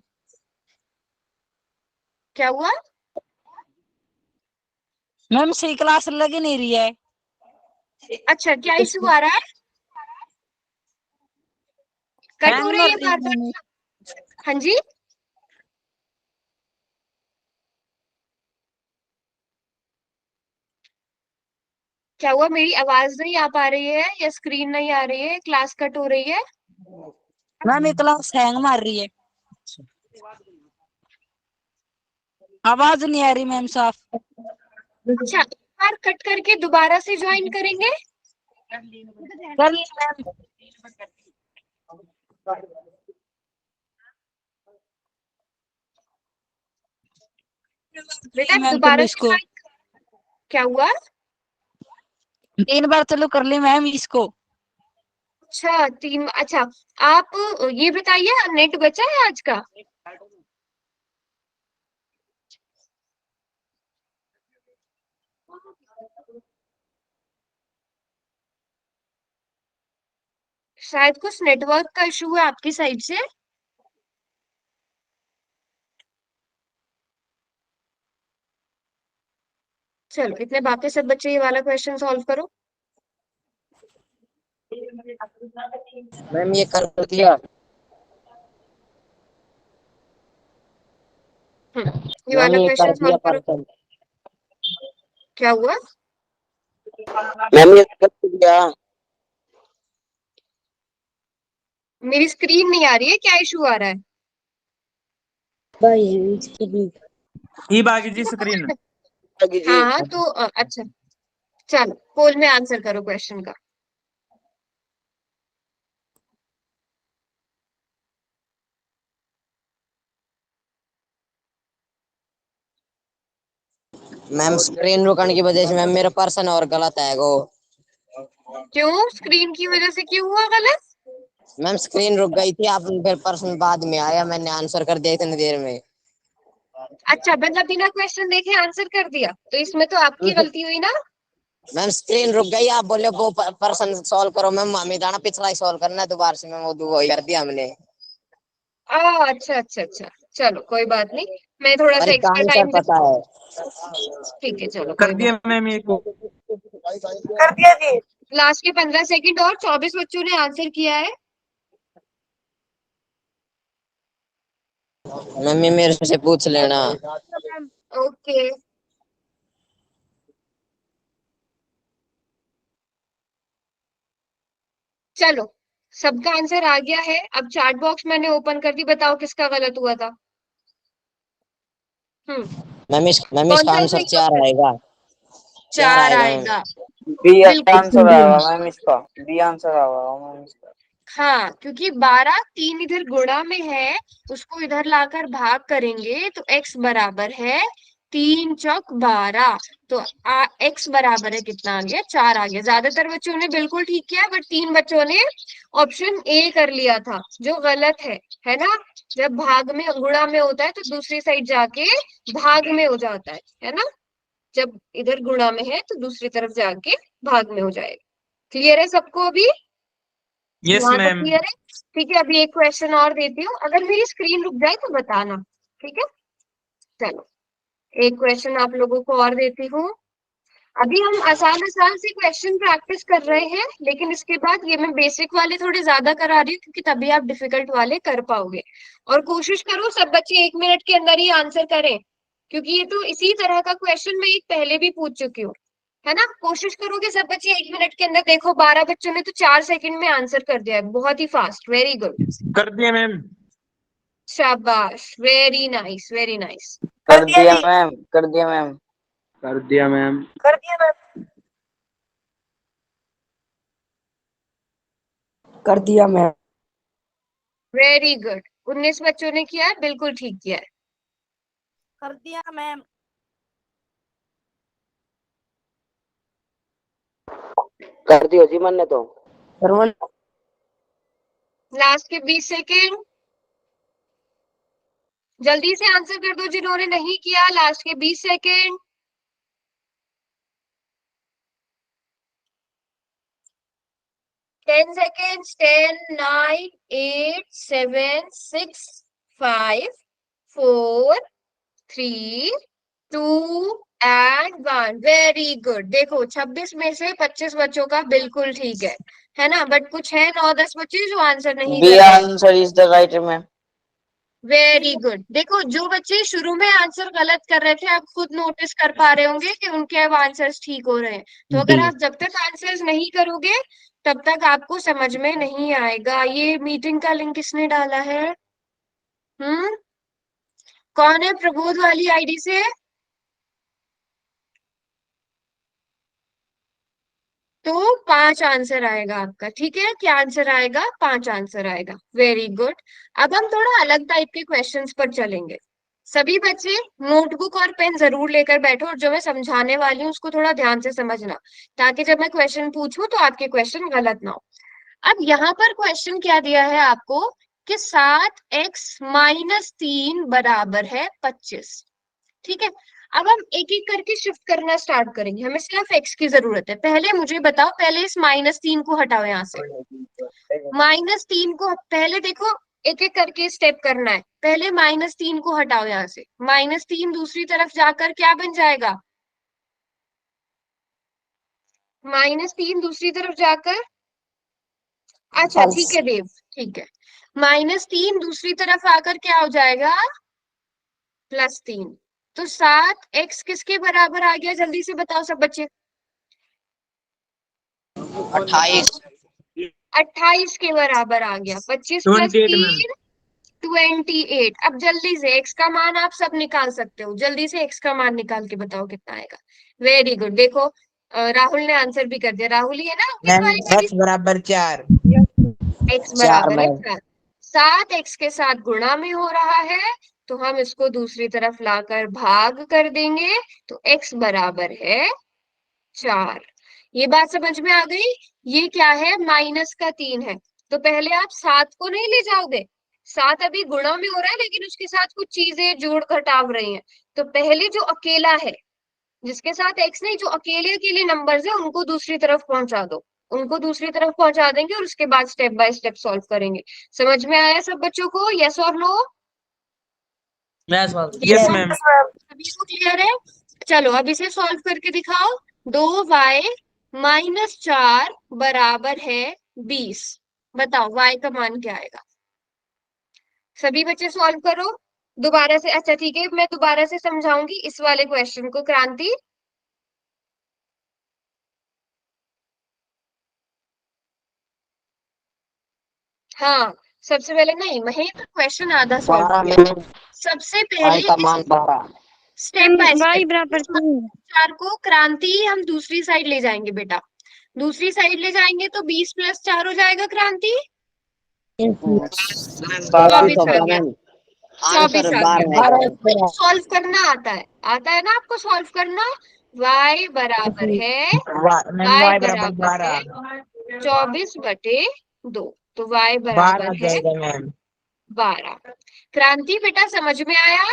क्या हुआ? मैम सही क्लास लग ही नहीं रही है। अच्छा, क्या इशू आ रहा है? कट हो हैंग रही मार है रही बार है। बार? हाँ जी, क्या हुआ? मेरी आवाज नहीं आ पा रही है या स्क्रीन नहीं आ रही है? क्लास कट हो रही है? मैम ये क्लास हैंग मार रही है। आवाज नहीं आ रही मैम साफ। अच्छा, एक बार कट करके दोबारा से ज्वाइन करेंगे। कर ली मैम। बेटा मैम चलो दोबारा से इसको ज्वाइन। क्या हुआ? 3 बार चलो कर ली मैम इसको। अच्छा 3, अच्छा। आप ये बताइए, नेट बचा है आज का? शायद कुछ नेटवर्क का इशू है आपकी साइड से। चलो इतने बाकी सब बच्चे ये वाला क्वेश्चन सॉल्व करो। मैम ये कर दिया। ये मैम वाला ये कर क्वेश्चन दिया सॉल्व करो। पर्सन। क्या हुआ? मैम ये कर दिया। मेरी स्क्रीन नहीं आ रही है, क्या इशू आ रहा है? ई बागी जी स्क्रीन। कीजिए। हाँ हाँ, तो अच्छा, चलो पोल में आंसर करो क्वेश्चन का। मैम स्क्रीन रुकने की वजह से मैम मेरा पर्सन और गलत है वो। क्यों स्क्रीन की वजह से क्यों हुआ गलत? मैम स्क्रीन रुक गई थी, आप फिर पर्सन बाद में आया, मैंने आंसर कर दिया इतनी देर में। अच्छा, मतलब बिना क्वेश्चन देखे आंसर कर दिया, तो इसमें तो आपकी गलती हुई ना। मैम स्क्रीन रुक गई, आप बोले वो पर्सन सॉल्व करो, मैम हमें जाना पिछला ही सॉल्व करना है दोबारा से, मैम वो वही कर दिया हमने। अच्छा अच्छा अच्छा, चलो कोई बात नहीं, मैं थोड़ा पर सा इसका एक्स्ट्रा आंसर टाइम दे। पता है। ठीक है, चलो कर कोई बात। दिया मैम ये को। कर दिया जी। लास्ट के 15 सेकंड और 24 बच्चों ने आंसर किया है। मम्मी मेरे से पूछ लेना। मैम ओके, चलो सबका आंसर आ गया है। अब चैट बॉक्स मैंने ओपन कर दी, बताओ किसका गलत हुआ था। हम्म, मैम कौन इसका सा आंसर सही 4 ऑप्शन? आएगा। 4 चार आएगा मैम। आएगा। बी बिल्कुल। आंसर आएगा मैम इसका। बी आंसर आएगा मैम इसका। हाँ, क्योंकि 12 3 इधर गुणा में है, उसको इधर लाकर भाग करेंगे तो x बराबर है 3 चौक 12। तो x बराबर है कितना आ गया? 4 आ गया। ज्यादातर बच्चों ने बिल्कुल ठीक किया, बट 3 बच्चों ने ऑप्शन ए कर लिया था, जो गलत है ना। जब भाग में गुणा में होता है तो दूसरी साइड जाके भाग में हो जाता है ना। जब इधर गुणा में है तो दूसरी तरफ जाके भाग में हो जाएगा। क्लियर है सबको अभी? यस यहाँ तक मैम। क्लियर है? ठीक है, अभी एक क्वेश्चन और देती हूँ, अगर मेरी स्क्रीन रुक जाए तो बताना। ठीक है, चलो एक क्वेश्चन आप लोगों को और देती हूँ। अभी हम आसान आसान से क्वेश्चन प्रैक्टिस कर रहे हैं, लेकिन इसके बाद ये मैं बेसिक वाले थोड़े ज्यादा करा रही हूँ, क्योंकि तभी आप डिफिकल्ट वाले कर पाओगे। और कोशिश करो सब बच्चे 1 मिनट के अंदर ही आंसर करें, क्योंकि ये तो इसी तरह का क्वेश्चन मैं एक पहले भी पूछ चुकी हूँ, है ना। कोशिश करोगे सब बच्चे 1 मिनट के अंदर। देखो 12 बच्चों ने तो 4 सेकंड में आंसर कर दिया है, बहुत ही फास्ट, वेरी गुड। कर दिया मैम। शाबाश, वेरी नाइस वेरी नाइस। कर कर दिया दिया जी। मैम। कर दिया मैम। कर दिया मैम। कर दिया मैम। कर दिया मैम। वेरी गुड, 19 बच्चों ने किया है, बिल्कुल ठीक किया है। कर दिया मैम। कर दिया जी मैंने तो। लास्ट के 20 सेकेंड, जल्दी से आंसर कर दो जिन्होंने नहीं किया। लास्ट के 20 second. 10 seconds, 10, 9, 8, 7, 6, 5, 4, 3, 2 and 1। Very good. देखो 26 में से 25 बच्चों का बिल्कुल ठीक है ना। बट कुछ है 9-10 बच्चे जो आंसर नहीं बी कर रहे हैं। Answer is the right ma'am. Very good. देखो जो बच्चे शुरू में आंसर गलत कर रहे थे, आप खुद नोटिस कर पा रहे होंगे कि उनके अब आंसर्स ठीक हो रहे हैं। तो डी। अगर आप जब तक आंसर्स नहीं करोगे तब तक आपको समझ में नहीं आएगा। ये मीटिंग का लिंक किसने डाला है? हम्म, कौन है प्रबोध वाली आईडी से? तो 5 आंसर आएगा आपका। ठीक है, क्या आंसर आएगा? 5 आंसर आएगा। Very good. अब हम थोड़ा अलग टाइप के क्वेश्चंस पर चलेंगे। सभी बच्चे नोटबुक और पेन जरूर लेकर बैठो, और जो मैं समझाने वाली हूँ उसको थोड़ा ध्यान से समझना, ताकि जब मैं क्वेश्चन पूछूं तो आपके क्वेश्चन गलत ना हो। अब यहाँ पर क्वेश्चन क्या दिया है आपको कि 7x-3 बराबर है 25। ठीक है, अब हम एक एक करके शिफ्ट करना स्टार्ट करेंगे। हमें सिर्फ x की जरूरत है। पहले मुझे बताओ, पहले इस -3 को हटाओ यहाँ से। -3 को पहले देखो, एक एक करके स्टेप करना है। पहले -3 को हटाओ यहाँ से। -3 दूसरी तरफ जाकर क्या बन जाएगा? -3 दूसरी तरफ जाकर अच्छा ठीक है देव, ठीक है। -3 दूसरी तरफ आकर क्या हो जाएगा, +3। तो 7x किसके बराबर आ गया, जल्दी से बताओ सब बच्चे। 28। 28 के बराबर आ गया। 25 + 28 मैम। 3 28। अब जल्दी से x का मान आप सब निकाल सकते हो, जल्दी से x का मान निकाल के बताओ कितना आएगा। वेरी गुड, देखो राहुल ने आंसर भी कर दिया। राहुल ही है ना अंकित मैम वाली गाड़ी? x बराबर 4। x 4 बराबर है मैम। 4। 7x के साथ गुणा में हो रहा है, तो हम इसको दूसरी तरफ लाकर भाग कर देंगे, तो x बराबर है 4। ये बात समझ में आ गई? ये क्या है, -3 है। तो पहले आप 7 को नहीं ले जाओगे, 7 अभी गुणा में हो रहा है लेकिन उसके साथ कुछ चीजें जोड़ घटाव रही हैं। तो पहले जो अकेला है, जिसके साथ x नहीं, जो अकेले अकेले नंबर्स है उनको दूसरी तरफ पहुंचा दो। उनको दूसरी तरफ पहुंचा देंगे और उसके बाद स्टेप बाय स्टेप सॉल्व करेंगे। समझ में आया सब बच्चों को, यस और नो? Yes ma'am. सभी को क्लियर है? चलो अब इसे सॉल्व करके दिखाओ। 2y -4 बराबर है 20। बताओ y का मान क्या आएगा? सभी बच्चे सॉल्व करो दोबारा से। अच्छा ठीक है, मैं दोबारा से समझाऊंगी इस वाले क्वेश्चन को। क्रांति, हाँ, सबसे पहले नहीं महेंद्र, क्वेश्चन आधा सॉल्व 12 किया। मैम। सबसे y पहले का इस मान 12। स्टेप बाय y स्टेप बराबर 3। 4 को क्रांति हम दूसरी साइड ले जाएंगे बेटा। दूसरी साइड ले जाएंगे तो 20 + 4 हो जाएगा क्रांति, 24 24 आ होगा गया। मैम। 24 आंसर आ गया। 12 अब आएगा मैम। आपको सॉल्व करना आता है ना आपको सॉल्व करना। y बराबर है, मैम y y बराबर बराबर है 12। 24/2। तो y 12 आ बराबर है जाएगा मैम। 12। क्रांति बेटा समझ में आया?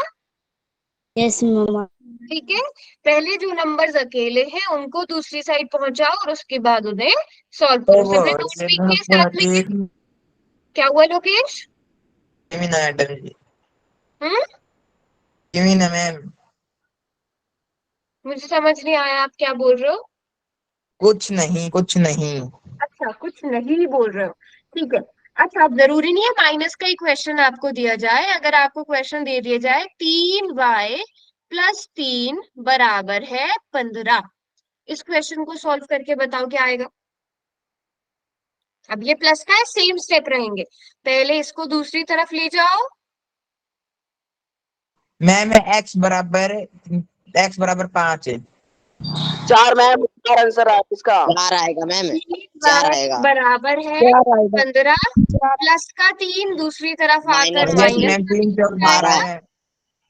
यस मम्मा। ठीक है, पहले जो नंबर्स अकेले हैं उनको दूसरी साइड पहुंचाओ और उसके बाद उन्हें सॉल्व तो करो। वो सबने नोट्स लिख लिए साथ में क्या? एक क्या हुआ लोकेश? मैडम जी, हम्म, मैम मुझे समझ नहीं आया आप क्या बोल रहे हो। कुछ नहीं, कुछ नहीं। अच्छा कुछ नहीं बोल रहे हो, ठीक है। अच्छा अब जरूरी नहीं है माइनस का ही क्वेश्चन आपको दिया जाए। अगर आपको क्वेश्चन दे दिया जाए 3y + 3 बराबर है 15, इस क्वेश्चन को सॉल्व करके बताओ क्या आएगा। अब ये प्लस का है, सेम स्टेप रहेंगे। पहले इसको दूसरी तरफ ले जाओ। मैम x बराबर 5 है। 4 मैम, 4 आंसर है इसका। 4 आएगा मैम। 4 y आएगा। बराबर है 15, प्लस का 3 दूसरी तरफ आकर -3 यस माइनस मैम, का 3 3 हो चौक जाएगा 12 है।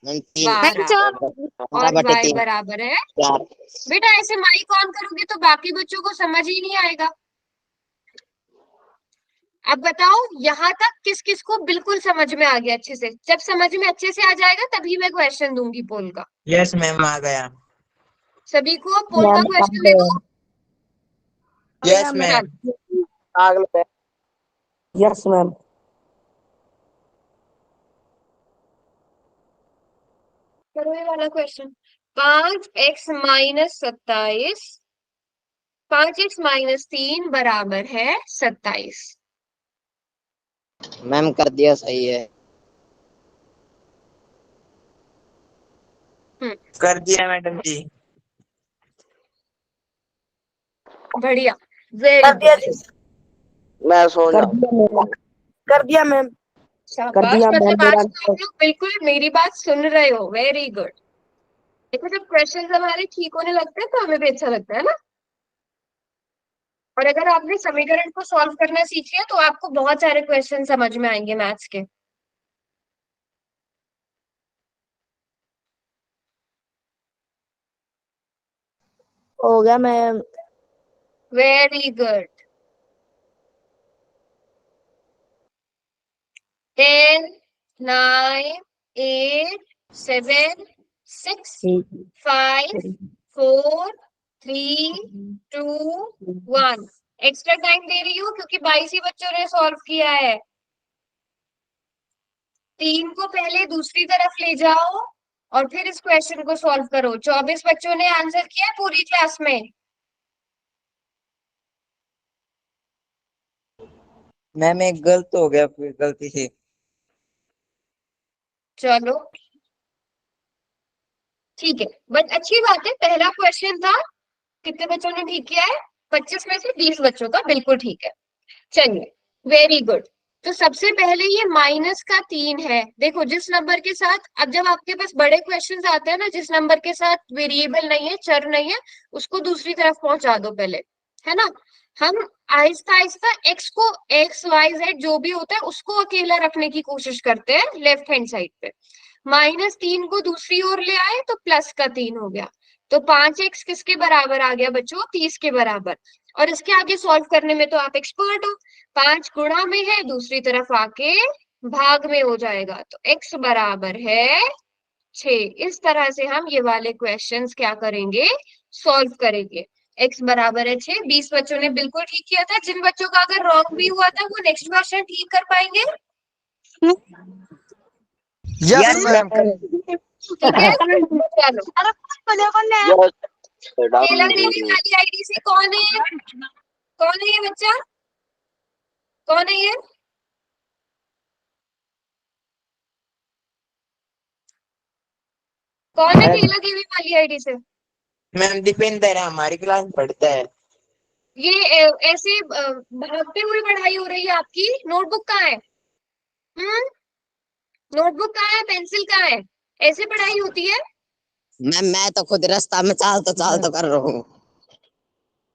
मैम 3। 12। 15 और बटे y 3। बराबर है, 4। बेटा ऐसे माइक ऑन करोगे तो बाकी बच्चों को समझ ही नहीं आएगा। अब बताओ यहाँ तक किस किस को बिल्कुल समझ में आ गया अच्छे से? जब समझ में अच्छे से आ जाएगा तभी मैं क्वेश्चन दूंगी पोल का। यस मैम आ गया। सभी को पोल का क्वेश्चन दे दूं? यस चल मैम। अगला। Yes ma'am. करो ये वाला क्वेश्चन। 5x - 27, 5x - 3 बराबर है 27। मैम कर दिया, सही है। कर दिया मैडम जी। बढ़िया, वेरी कर दिया गुड, जी। मैं सो कर जाऊं। दिया मैम। कर दिया मैम। कर शाबाश। दिया मैम मतलब मेरा आज तो आप लोग बिल्कुल मेरी बात सुन रहे हो, वेरी गुड। देखो जब क्वेश्चन हमारे ठीक होने लगते हैं तो हमें भी अच्छा लगता है ना। और अगर आपने समीकरण को सॉल्व करना सीख लिया तो आपको बहुत सारे क्वेश्चन समझ में आएंगे मैथ्स के। हो गया ma'am. Very good. 10 9 8 7 6 5 4 3 2 1। Extra time दे रही हूँ क्योंकि 22 ही बच्चों ने सॉल्व किया है। 3 को पहले दूसरी तरफ ले जाओ और फिर इस क्वेश्चन को सॉल्व करो। 24 बच्चों ने आंसर किया है पूरी क्लास में। मैम एक गलत हो गया फिर गलती से। चलो ठीक है, बट अच्छी बात है, पहला क्वेश्चन था। कितने बच्चों ने ठीक किया है? 25 में से 20 बच्चों का बिल्कुल ठीक है। चलिए, वेरी गुड। तो सबसे पहले ये -3 है। देखो, जिस नंबर के साथ, अब जब आपके पास बड़े क्वेश्चंस आते हैं ना, जिस नंबर के साथ वेरिएबल नहीं है, चर नहीं है, उसको दूसरी तरफ पहुंचा दो पहले, है ना। हम आहिस्ता आहिस्ता एक्स को, एक्स वाई जेड जो भी होता है उसको अकेला रखने की कोशिश करते हैं लेफ्ट हैंड साइड पे। -3 को दूसरी ओर ले आए तो +3 हो गया। तो 5x किसके बराबर आ गया बच्चों? 30 के बराबर। और इसके आगे सॉल्व करने में तो आप एक्सपर्ट हो। 5 गुणा में है, दूसरी तरफ आके भाग में हो जाएगा, तो x बराबर है 6। इस तरह से हम ये वाले क्वेश्चंस क्या करेंगे? सॉल्व करेंगे। x बराबर है 6। 20 बच्चों ने बिल्कुल ठीक किया था। जिन बच्चों का अगर रॉन्ग भी हुआ था वो नेक्स्ट क्वेश्चन ठीक कर पाएंगे? Yes ma'am. ठीक है, चलो। केला देवी वाली आईडी से कौन है? कौन है ये बच्चा? कौन है ये? कौन है केला देवी वाली आईडी से? मैम दीपेंद्र है, हमारी क्लास में पढ़ता है। ये ऐसे भागते हुए पढ़ाई हो रही है आपकी? नोटबुक कहाँ है? नोटबुक कहाँ है? पेंसिल कहाँ है? ऐसे पढ़ाई होती है? मैं तो खुद रास्ता में चाल तो कर रहा हूँ।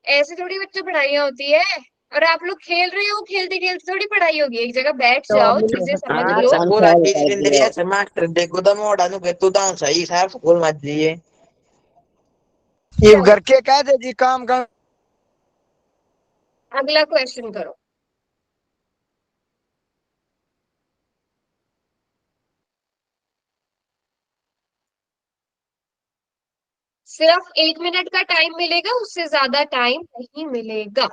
ऐसे थोड़ी बच्चों पढ़ाइयाँ होती है। और आप लोग खेल रहे हो, खेलते खेलते थोड़ी पढ़ाई होगी। एक जगह बैठ जाओ, चीजें समझ हाँ लो। पूरा चीज इंद्र है मास्टर देखो तो मोड़ा नु तू दाऊ सही साहब स्कूल मत जाइए। ये चलो, घर के कह दे जी काम कर। अगला क्वेश्चन करो। सिर्फ 1 मिनट का टाइम मिलेगा, उससे ज्यादा टाइम नहीं मिलेगा।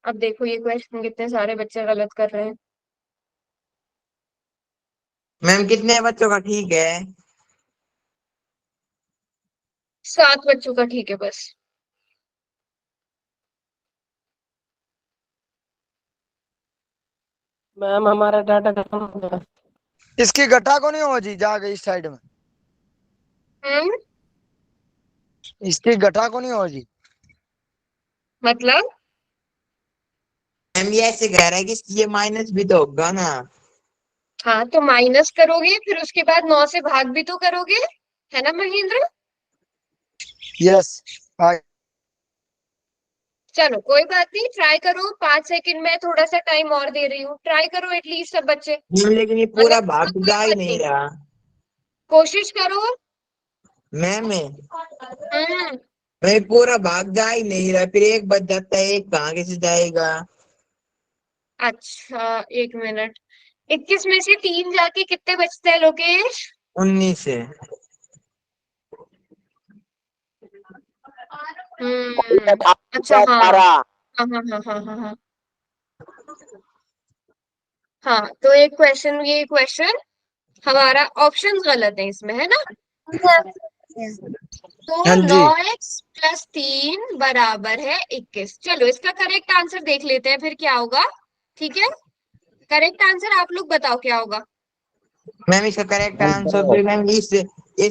अब देखो ये क्वेश्चन कितने सारे बच्चे गलत कर रहे हैं। मैम कितने बच्चों का ठीक है? 7 बच्चों का ठीक है बस। मैम हमारा डाटा खत्म हो गया। इसकी गठा को नहीं हो जी, जाके इस साइड में। हम्म। इसकी गठा को नहीं हो जी। मतलब मैम ये ऐसे कह रहा है कि ये माइनस भी तो होगा ना। हाँ, तो माइनस करोगे, फिर उसके बाद 9 से भाग भी तो करोगे, है ना महेंद्र? यस। चलो कोई बात नहीं, ट्राई करो। 5 सेकंड में थोड़ा सा टाइम और दे रही हूँ, ट्राई करो एटलीस्ट सब बच्चे। मैम लेकिन ये अगर पूरा हुआ भाग कोई जा ही बात नहीं नहीं, रहा। कोशिश करो। मैम हम्म। मैं पूरा भाग जा ही नहीं रहा, फिर एक बच जाता है, एक कहाँ कैसे जाएगा? अच्छा, 1 मिनट। 21 में से 3 जाके कितने बचते हैं लोकेश? 19 से। अच्छा, हाँ हाँ हाँ हाँ हाँ हाँ हाँ। हाँ, तो एक क्वेश्चन, ये क्वेश्चन हमारा ऑप्शन गलत है इसमें, है ना। तो हाँ नौ जी। एक्स प्लस 3 बराबर है 21। चलो इसका करेक्ट आंसर देख लेते हैं, फिर क्या होगा। ठीक है, करेक्ट आंसर आप लोग बताओ क्या होगा। मैम इसका करेक्ट आंसर तो मैम इस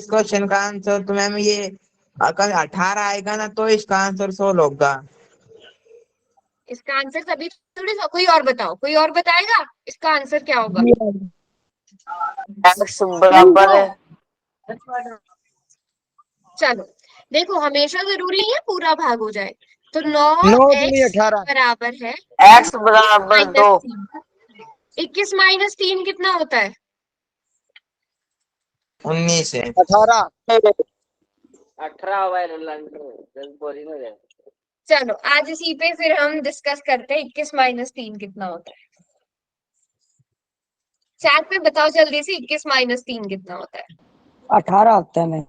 क्वेश्चन का आंसर तो मैम ये अगर 18 आएगा ना तो इसका आंसर 16 होगा। इसका आंसर तभी थोड़ी सा, कोई और बताओ, कोई और बताएगा इसका आंसर क्या होगा। एक्स बराबर है। चलो देखो, हमेशा जरूरी नहीं है पूरा भाग हो जाए। तो नौ 9 दूनी एक्स 18। बराबर है एक्स बराबर 2। -3। 21 -3 कितना होता है? 19 से। 18। चलो आज इसी पे फिर हम डिस्कस करते हैं, 21 - 3 कितना होता है। चैट पे बताओ जल्दी से, 21 - 3 कितना होता है? 18 होता है मैं।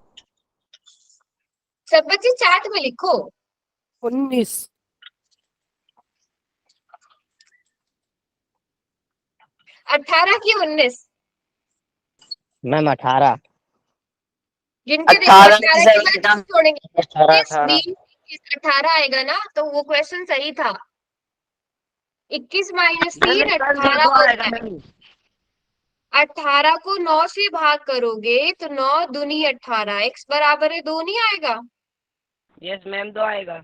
सब बच्चे चैट में लिखो। 19। 18 की 19? मैम 18। गिन के देखो, 18 की 18 के बाद 7 छोड़ेंगे। 18 इस 18। 18 आएगा ना तो वो क्वेश्चन सही था। 21 माइनस मैम 3 इसका आंसर 18 तो होता आएगा है। मैम। 18 को 9 से भाग करोगे तो 9 दूनी 18, x बराबर है 2 नहीं आएगा। यस मैम तो आएगा।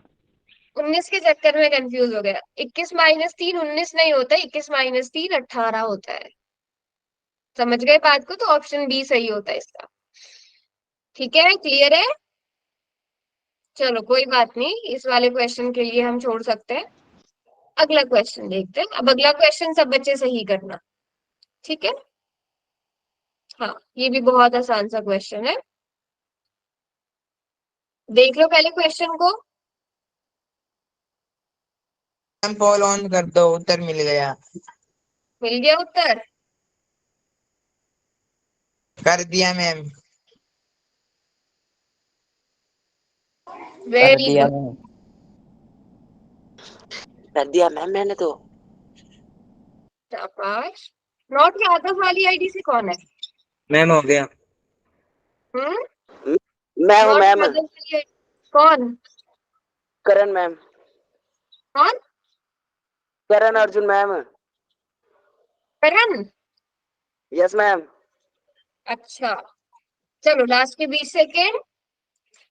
19 के चक्कर में कंफ्यूज हो गया। 21 माइनस 3 19 नहीं होता, 21 माइनस 3 18 होता है। समझ गए बात को? तो ऑप्शन बी सही होता है इसका। ठीक है, क्लियर है? चलो कोई बात नहीं, इस वाले क्वेश्चन के लिए हम छोड़ सकते हैं। अगला क्वेश्चन देखते हैं। अब अगला क्वेश्चन सब बच्चे सही करना, ठीक है? हाँ, ये भी बहुत आसान सा क्वेश्चन है। देख लो पहले क्वेश्चन को। मैम फॉलो ऑन कर दो, उत्तर मिल गया। मिल गया उत्तर? कर दिया मैम। कर वेरी दिया गुड। मैम। कर दिया मैम मैंने तो। शाबाश। नॉट यादव वाली आईडी से कौन है? मैम हो गया। हम्म। मैं हूँ नॉट मैम। यादव वाली आईडी कौन? करण मैम। कौन? Karan Arjun ma'am. Karan? Yes ma'am. अच्छा, चलो लास्ट के 20 सेकेंड।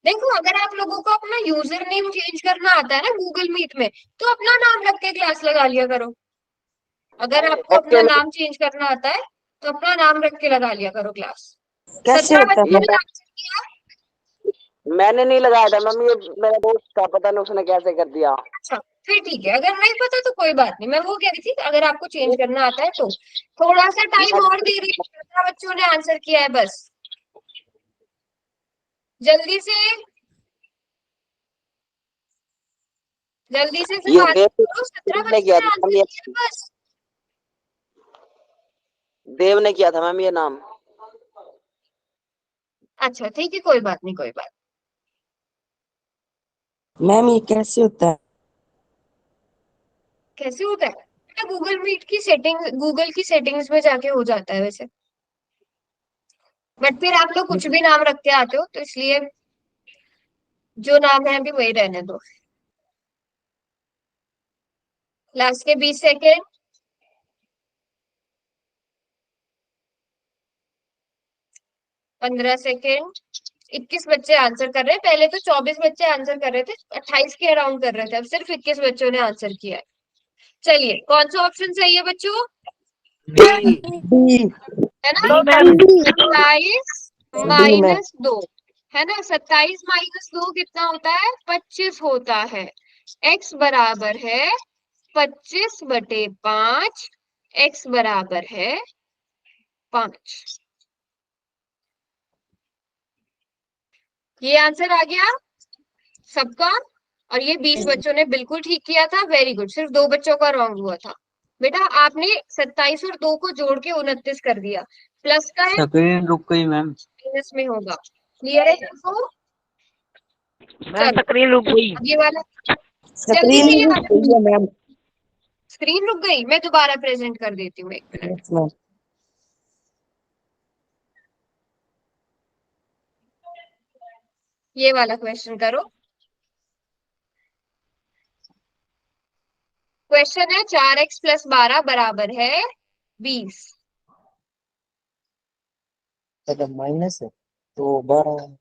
देखो, अगर आप लोगों को अपना यूजर नेम चेंज करना आता है ना गूगल मीट में, तो अपना नाम रख के क्लास लगा लिया करो। अगर आपको ओके अपना मैम। नाम चेंज करना आता है तो अपना नाम रख के लगा लिया करो क्लास। कैसे 17 होता है बच्चों ये मैम? ने आंसर किया। मैंने नहीं लगाया था मैम, ये मेरा दोस्त था, पता नहीं उसने कैसे कर दिया। अच्छा, फिर ठीक है, अगर नहीं पता तो कोई बात नहीं। मैं वो कह रही थी कि अगर आपको चेंज करना आता है तो थोड़ा सा टाइम और दे रही हूँ। 17 बच्चों ने आंसर किया है, बस जल्दी से, जल्दी से सब ये आंसर देव करो। 17 ने बच्चों किया ने था मैम, आंसर ये किया है, बस। देव ने किया था मैम ये नाम। अच्छा ठीक है, कोई बात नहीं, कोई बात। मैम ये कैसे होता है? कैसे होता है बेटा? गूगल मीट की सेटिंग, गूगल की सेटिंग्स में जाके हो जाता है वैसे। बट फिर आप लोग कुछ भी नाम रख के आते हो, तो इसलिए जो नाम है अभी वही रहने दो। लास्ट के 20 सेकेंड। 15 सेकेंड। 21 बच्चे आंसर कर रहे हैं। पहले तो 24 बच्चे आंसर कर रहे थे, 28 के अराउंड कर रहे थे। अब सिर्फ 21 बच्चों ने आंसर किया है। चलिए, कौन सा ऑप्शन सही है बच्चों? डी। डी। है ना? D ma'am. 27 D ma'am. Minus 2, है ना? 27 माइनस 2 कितना होता है? 25 होता है। x बराबर है 25/5। x बराबर है 5। ये आंसर आ गया सबका। और ये 20 बच्चों ने बिल्कुल ठीक किया था, वेरी गुड। सिर्फ 2 बच्चों का रॉन्ग हुआ था। बेटा आपने 27 और 2 को जोड़ के 29 कर दिया। प्लस का है, स्क्रीन रुक गई मैम। माइनस में होगा। क्लियर है सबको? मैम चलो, स्क्रीन रुक गई। अब ये वाला जल्दी स्क्रीन से, ये रुक वाला गई है मैम। स्क्रीन रुक गई। मैं दोबारा प्रेजेंट कर देती हूँ, 1 मिनट। Yes ma'am. ये वाला क्वेश्चन करो। क्वेश्चन है 4x प्लस 12 बराबर है 20। तो माइनस है तो 12।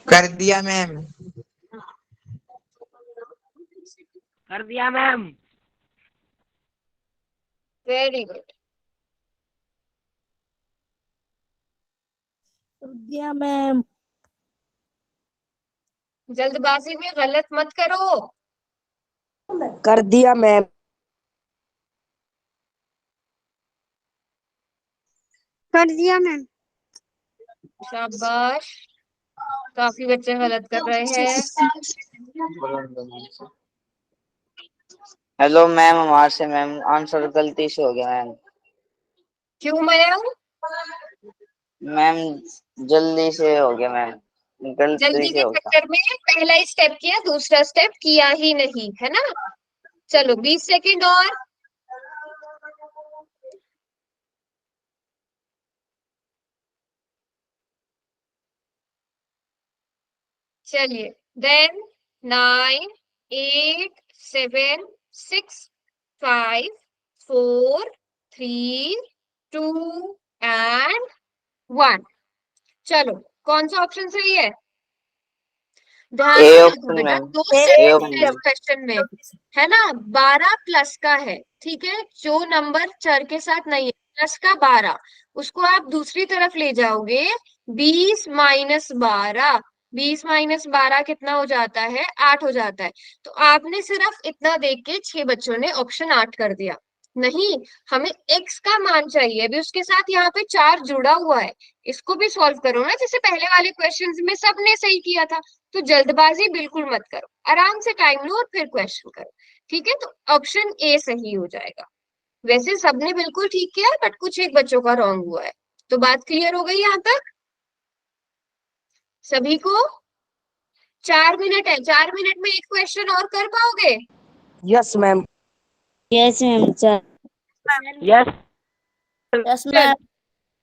कर दिया मैम। कर दिया मैम। Very good. दिया मैम। जल्दबाजी में गलत मत करो। कर दिया मैम। कर दिया मैम। शाबाश, काफी बच्चे गलत कर रहे हैं। हेलो मैम, हमारे से मैम आंसर गलती से हो गया मैम। क्यों मयंक? मैम जल्दी से हो गया मैम, गलती जल्दी से के होगा। चक्कर में पहला स्टेप किया, दूसरा स्टेप किया ही नहीं, है ना। चलो 20 सेकंड और। चलिए, देन 9 8 7 6 5 4 3 2 एंड 1। चलो, कौन सा ऑप्शन सही है? ध्यान ए से देखो ऑप्शन बेटा, मैम, दो ए ए स्टेप है इस ऑप्शन। क्वेश्चन में, है ना। 12 प्लस का है, ठीक है। जो नंबर चर के साथ नहीं है, प्लस का 12, उसको आप दूसरी तरफ ले जाओगे। 20 माइनस 12, 20 माइनस 12 कितना हो जाता है? 8 हो जाता है। तो आपने सिर्फ इतना देख के 6 बच्चों ने ऑप्शन 8 कर दिया। नहीं, हमें x का मान चाहिए। अभी उसके साथ यहाँ पे 4 जुड़ा हुआ है, इसको भी सॉल्व करो ना, जैसे पहले वाले क्वेश्चंस में सबने सही किया था। तो जल्दबाजी बिल्कुल मत करो, आराम से टाइम लो और फिर क्वेश्चन करो, ठीक है। तो ऑप्शन ए सही हो जाएगा। वैसे सबने बिल्कुल ठीक किया, बट कुछ एक बच्चों का रॉन्ग हुआ है। तो बात क्लियर हो गई यहाँ तक सभी को? 4 मिनट है, 4 मिनट में एक क्वेश्चन और कर पाओगे? Yes ma'am. Yes ma'am sir. Yes yes चलो, मैम।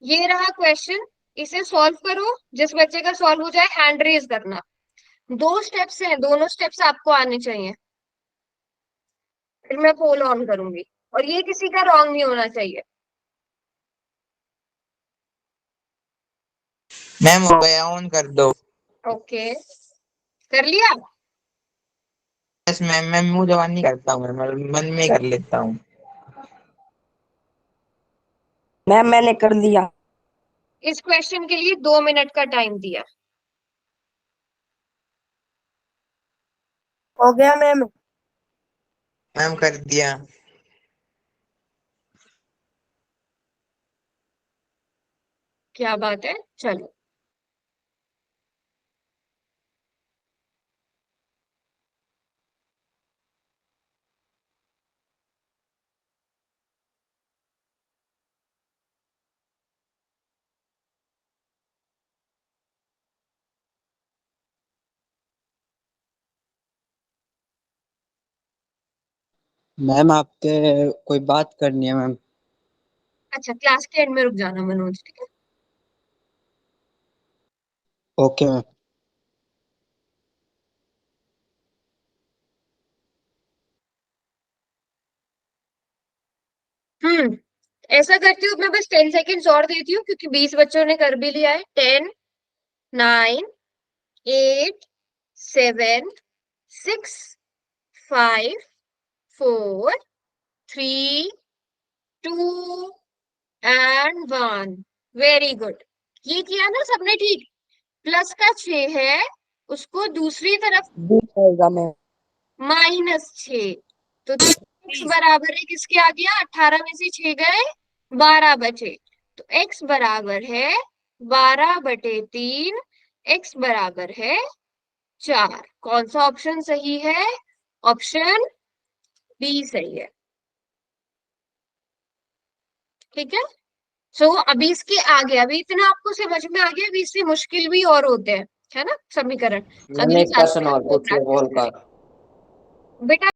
ये रहा क्वेश्चन, इसे सॉल्व करो। जिस बच्चे का सॉल्व हो जाए हैंड रेज करना। 2 स्टेप्स हैं, दोनों स्टेप्स आपको आने चाहिए। फिर मैं पोल ऑन करूंगी, और ये किसी का रॉन्ग नहीं होना चाहिए। मैम हो गया, ऑन कर दो। ओके, कर लिया। यस मैम, मैं मुंह जबान नहीं करता हूँ, मैं मन में कर लेता हूँ। मैम मैंने कर दिया। इस क्वेश्चन के लिए 2 मिनट का टाइम दिया। हो गया मैम। मैम कर दिया। क्या बात है, चलो। मैम आपके कोई बात करनी है मैम। अच्छा, क्लास के एंड में रुक जाना मनोज, ठीक है। Okay ma'am. ऐसा करती हूँ मैं, बस 10 सेकेंड्स और देती हूँ, क्योंकि 20 बच्चों ने कर भी लिया है। 10 9 8 7 6 5 4 3 2 एंड 1। वेरी गुड, ये किया ना सबने, ठीक। प्लस का 6 है, उसको दूसरी तरफ दिख जाएगा मैम। -6। तो x बराबर है किसके आ गया? 18 में से 6 गए, 12 बचे। तो x बराबर है 12/3, x बराबर है 4। कौन सा ऑप्शन सही है? ऑप्शन बी सही है, ठीक है। सो अभी इसके आगे, अभी इतना आपको समझ में आ गया, अभी इससे मुश्किल भी और होते हैं, है ना, समीकरण। मैंने अगली एक क्लास क्वेश्चन में और हम वो पूछ लिया प्रैक्टिस बोल करेंगे कर। बेटा।